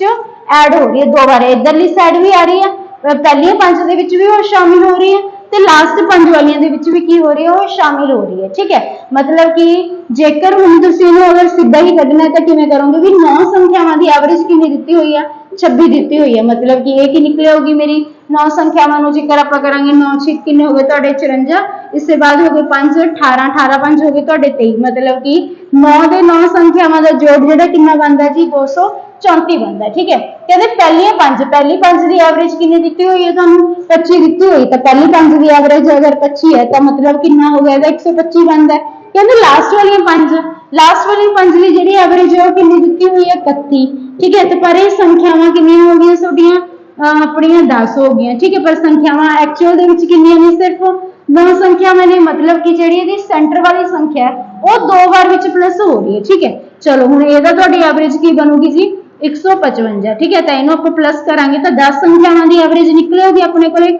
ਐਡ ਹੋ ਰਹੀ ਹੈ, 2 ਵਾਰ ਇਧਰਲੀ ਸਾਈਡ ਵੀ ਆ ਰਹੀ ਹੈ, ਪਹਿਲੀਆਂ 5 ਦੇ ਵਿੱਚ ਵੀ ਉਹ ਸ਼ਾਮਿਲ ਹੋ ਰਹੀ ਹੈ ਤੇ ਲਾਸਟ 5 ਵਾਲੀਆਂ ਦੇ ਵਿੱਚ ਵੀ ਕੀ ਹੋ ਰਹੀ ਹੈ ਉਹ ਸ਼ਾਮਿਲ ਹੋ ਰਹੀ ਹੈ। ਠੀਕ ਹੈ, ਮਤਲਬ ਕਿ ਜੇਕਰ ਹੁਣ ਤੁਸੀਂ ਇਹਨੂੰ ਅਗਰ ਸਿੱਧਾ ਹੀ ਕੱਢਣਾ ਹੈ ਤਾਂ ਕਿਵੇਂ ਕਰੋਗੇ ਵੀ 9 ਸੰਖਿਆਵਾਂ ਦੀ ਐਵਰੇਜ ਕਿੰਨੀ ਦਿੱਤੀ ਹੋਈ ਹੈ 26 ਦਿੱਤੀ ਹੋਈ ਹੈ, ਮਤਲਬ ਕਿ ਇਹ ਕੀ ਨਿਕਲ ਆਊਗੀ ਮੇਰੀ 9 ਸੰਖਿਆਵਾਂ ਨੂੰ ਜੇਕਰ ਆਪਾਂ ਕਰਾਂਗੇ 9 6 ਕਿੰਨੇ ਹੋ ਗਏ ਤੁਹਾਡੇ 54, ਇਸ ਤੋਂ ਬਾਅਦ ਹੋ ਗਏ 5 18 18 5 ਹੋ ਗਏ ਤੁਹਾਡੇ 23, ਮਤਲਬ ਕਿ 9 ਦੇ 9 ਸੰਖਿਆਵਾਂ ਦਾ ਜੋੜ ਜਿਹੜਾ ਕਿੰਨਾ ਬਣਦਾ ਜੀ 234 ਬਣਦਾ। ਠੀਕ ਹੈ, ਕਹਿੰਦੇ ਪਹਿਲੀ 5 ਦੀ ਐਵਰੇਜ ਕਿੰਨੀ ਦਿੱਤੀ ਹੋਈ ਹੈ ਤੁਹਾਨੂੰ 25 ਦਿੱਤੀ ਹੋਈ, ਤਾਂ ਪਹਿਲੀ 5 ਦੀ ਐਵਰੇਜ ਅਗਰ 25 ਹੈ ਤਾਂ ਮਤਲਬ ਕਿੰਨਾ ਹੋ ਗਿਆ ਇਹਦਾ 125 ਬਣਦਾ। ਕਹਿੰਦੇ ਲਾਸਟ ਵਾਲੀਆਂ 5 ਲਈ ਜਿਹੜੀ ਐਵਰੇਜ ਹੈ ਉਹ ਕਿੰਨੀ ਦਿੱਤੀ ਹੋਈ ਹੈ 31। ਠੀਕ ਹੈ, ਤੇ ਪਰ ਇਹ ਸੰਖਿਆਵਾਂ ਕਿੰਨੀਆਂ ਹੋ ਗਈਆਂ ਤੁਹਾਡੀਆਂ ਆਪਣੀਆਂ 10 ਹੋ ਗਈਆਂ। ਠੀਕ ਹੈ, ਪਰ ਸੰਖਿਆਵਾਂ ਐਕਚੁਅਲ ਦੇ ਵਿੱਚ ਕਿੰਨੀਆਂ ਨੇ ਸਿਰਫ 9 ਸੰਖਿਆਵਾਂ ਨੇ, ਮਤਲਬ ਕਿ ਜਿਹੜੀ ਇਹਦੀ ਸੈਂਟਰ ਵਾਲੀ ਸੰਖਿਆ ਉਹ 2 ਵਾਰ ਵਿੱਚ ਪਲੱਸ ਹੋ ਰਹੀ ਹੈ। ਠੀਕ ਹੈ, ਚਲੋ ਹੁਣ ਇਹਦਾ ਤੁਹਾਡੀ ਐਵਰੇਜ ਕੀ ਬਣੂਗੀ ਜੀ 155। ਠੀਕ ਹੈ, ਤਾਂ ਇਹਨੂੰ ਆਪਾਂ ਪਲੱਸ ਕਰਾਂਗੇ ਤਾਂ 10 ਸੰਖਿਆਵਾਂ ਦੀ ਐਵਰੇਜ ਨਿਕਲੇਗੀ ਆਪਣੇ ਕੋਲੇ।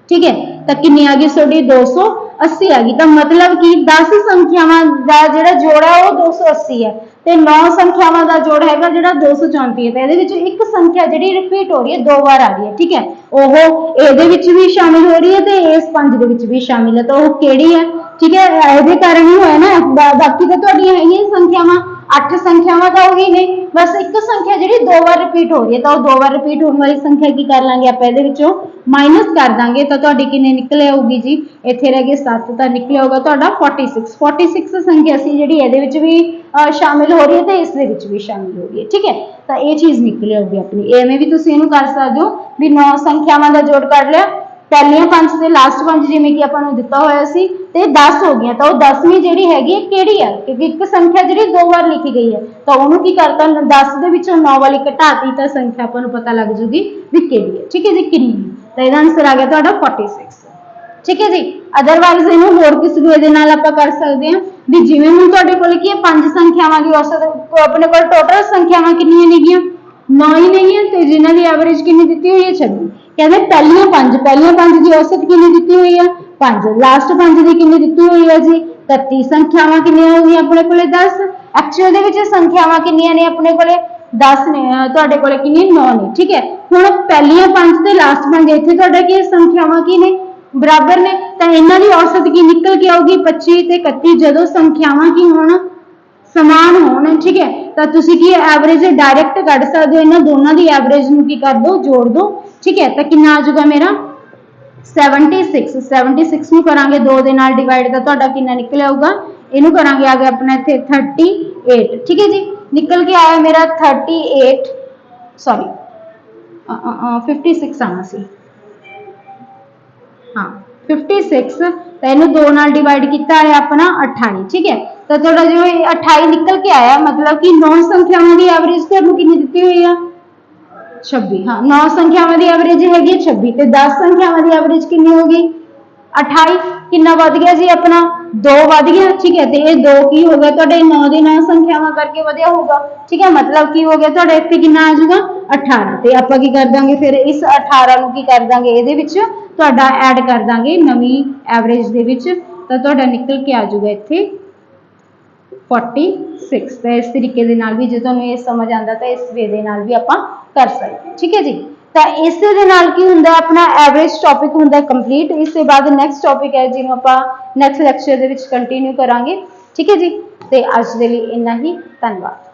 ਠੀਕ ਹੈ, ਤਾਂ ਕਿੰਨੀ ਆ ਗਈ ਤੁਹਾਡੀ 280 ਆ ਗਈ, ਤਾਂ ਮਤਲਬ ਕਿ 10 ਸੰਖਿਆਵਾਂ ਦਾ ਜਿਹੜਾ ਜੋੜ ਹੈ ਉਹ 280 ਹੈ ਤੇ 9 ਸੰਖਿਆਵਾਂ ਦਾ ਜੋੜ ਹੈਗਾ ਜਿਹੜਾ 234 ਹੈ, ਤਾਂ ਇਹਦੇ ਵਿੱਚ ਇੱਕ ਸੰਖਿਆ ਜਿਹੜੀ ਰਿਪੀਟ ਹੋ ਰਹੀ ਹੈ 2 ਵਾਰ ਆ ਰਹੀ ਹੈ। ਠੀਕ ਹੈ, ਉਹ ਇਹਦੇ ਵਿੱਚ ਵੀ ਸ਼ਾਮਿਲ ਹੋ ਰਹੀ ਹੈ ਤੇ ਇਸ 5 ਦੇ ਵਿੱਚ ਵੀ ਸ਼ਾਮਿਲ ਹੈ, ਤਾਂ ਉਹ ਕਿਹੜੀ ਹੈ। ਠੀਕ ਹੈ, ਇਹਦੇ ਕਾਰਨ ਹੀ ਹੋਇਆ ਨਾ, ਬਾਕੀ ਤਾਂ ਤੁਹਾਡੀਆਂ ਹੈਗੀਆਂ ਸੰਖਿਆਵਾਂ 8 ਸੰਖਿਆਵਾਂ ਤਾਂ ਉਹੀ ਨੇ, ਬਸ ਇੱਕ ਸੰਖਿਆ ਜਿਹੜੀ 2 ਵਾਰ ਰਿਪੀਟ ਹੋ ਰਹੀ ਹੈ ਤਾਂ ਉਹ 2 ਵਾਰ ਰਿਪੀਟ ਹੋਣ ਵਾਲੀ ਸੰਖਿਆ ਕੀ ਕਰ ਲਾਂਗੇ ਆਪਾਂ ਇਹਦੇ ਵਿੱਚੋਂ ਮਾਈਨਸ ਕਰ ਦਾਂਗੇ, ਤਾਂ ਤੁਹਾਡੀ ਕਿੰਨੇ ਨਿਕਲ ਆਊਗੀ ਜੀ ਇੱਥੇ ਰਹਿ ਗਏ 7, ਤਾਂ ਨਿਕਲ ਆਊਗਾ ਤੁਹਾਡਾ 46 ਸੰਖਿਆ ਸੀ ਜਿਹੜੀ ਇਹਦੇ ਵਿੱਚ ਵੀ ਸ਼ਾਮਿਲ ਹੋ ਰਹੀ ਹੈ ਤੇ ਇਸ ਦੇ ਵਿੱਚ ਵੀ ਸ਼ਾਮਿਲ ਹੋ ਰਹੀ ਹੈ। ਠੀਕ ਹੈ, ਤਾਂ ਇਹ ਚੀਜ਼ ਨਿਕਲ ਆਊਗੀ ਆਪਣੀ। ਐਵੇਂ ਵੀ ਤੁਸੀਂ ਇਹਨੂੰ ਕਰ ਸਕਦੇ ਹੋ ਵੀ 9 ਸੰਖਿਆਵਾਂ ਦਾ ਜੋੜ ਕੱਢ ਲਿਆ, ਪਹਿਲੀਆਂ 5 ਤੇ ਲਾਸਟ 5 ਜਿਵੇਂ ਕਿ ਆਪਾਂ ਨੂੰ ਦਿੱਤਾ ਹੋਇਆ ਸੀ ਤੇ 10 ਹੋ ਗਈਆਂ, ਤਾਂ ਉਹ 10ਵੀਂ ਜਿਹੜੀ ਹੈਗੀ ਹੈ ਕਿਹੜੀ ਹੈ, ਕਿਉਂਕਿ ਇੱਕ ਸੰਖਿਆ ਜਿਹੜੀ 2 ਵਾਰ ਲਿਖੀ ਗਈ ਹੈ ਤਾਂ ਉਹਨੂੰ ਕੀ ਕਰਤਾ 10 ਦੇ ਵਿੱਚੋਂ 9 ਵਾਲੀ ਘਟਾਤੀ ਤਾਂ ਸੰਖਿਆ ਆਪਾਂ ਨੂੰ ਪਤਾ ਲੱਗ ਜੂਗੀ ਵੀ ਕਿਹੜੀ ਹੈ। ਠੀਕ ਹੈ ਜੀ, ਕਿੰਨੀ, ਤਾਂ ਇਹਦਾ ਆਨਸਰ ਆ ਗਿਆ ਤੁਹਾਡਾ 46। ਠੀਕ ਹੈ ਜੀ, ਅਦਰਵਾਈਜ਼ ਇਹਨੂੰ ਹੋਰ ਕਿਸੇ ਦੂਏ ਦੇ ਨਾਲ ਆਪਾਂ ਕਰ ਸਕਦੇ ਹਾਂ ਵੀ ਜਿਵੇਂ ਹੁਣ ਤੁਹਾਡੇ ਕੋਲ ਕੀ ਹੈ 5 ਸੰਖਿਆਵਾਂ ਦੀ ਔਸਤ, ਆਪਣੇ ਕੋਲ ਟੋਟਲ ਸੰਖਿਆਵਾਂ ਕਿੰਨੀਆਂ ਨੇਗੀਆਂ 9 ਹੀ ਨੇਗੀਆਂ ਤੇ ਜਿਨ੍ਹਾਂ ਦੀ ਐਵਰੇਜ ਕਿੰਨੀ ਦਿੱਤੀ ਹੋਈ ਹੈ 26। कहते पहलियां पंज की औसत कितनी दी हुई है 5, लास्ट 5 की कितनी दी हुई है जी 31, संख्यावां कितनियां हो गई अपने कोले 10, एक्चुअल दे विच संख्यावां कितनियां ने अपने कोले 10 ने, तुहाडे कोले कितनी 9 ने, ठीक है। हुण पहलियां 5 ते लास्ट 5 इत्थे तुहाडा की संख्यावां की ने बराबर ने, तां इन्हां दी औसत की निकल के आऊगी 25 ते 31 जदों संख्यावां की होण समान होण, ठीक है। तो तुसी की एवरेज डायरैक्ट कढ सकदे हो, इन्हां दोनों की एवरेज नूं की कर दो जोड़ दो, ठीक है। तो कितना आ जाऊगा मेरा 76 नूं करांगे 2 दे नाल डिवाइड तो तुहाडा कितना निकल आऊगा, इनू करांगे आ गया अपना इत्थे 38, ठीक है जी। निकल के आया मेरा 38 सॉरी 56 आना सी, हाँ 56, तो इनू 2 नाल डिवाइड किया है अपना 28, ठीक है। तो थोड़ा जो 28 निकल के आया, मतलब कि 9 संख्यावां की एवरेज तुहानू कितनी दी हुई है 26, हाँ 9 संख्यावां की एवरेज हैगी 26 ते 10 संख्यावां की एवरेज कितनी होगी 28, कितना वध गया जी अपना 2 वध गया, ठीक है। तो ये 2 की हो गया तुहाडे 9 दी 9 संख्यावां करके वधिया होगा, ठीक है। मतलब की हो गया तुहाडे इत्थे कितना आ जाऊगा 18, ते आपां की कर दांगे फिर इस 18 नूं की कर दांगे इहदे विच तुहाडा ऐड कर दांगे नवीं एवरेज दे विच, तो तुहाडा निकल के आ जाऊगा इत्थे 46। तो इस तरीके दे नाल भी जे तुहानूं ये समझ आंदा तो इस वे दे नाल भी आपां कर सकते, ठीक है जी। तो इस दे नाल की हुंदा अपना एवरेज टॉपिक हुंदा कंप्लीट। इसके बाद नैक्सट टॉपिक है जिन्हों आपां नैक्सट लैक्चर दे विच कंटिन्यू करांगे, ठीक है जी। तो अज दे लई इन्ना ही, धन्नवाद।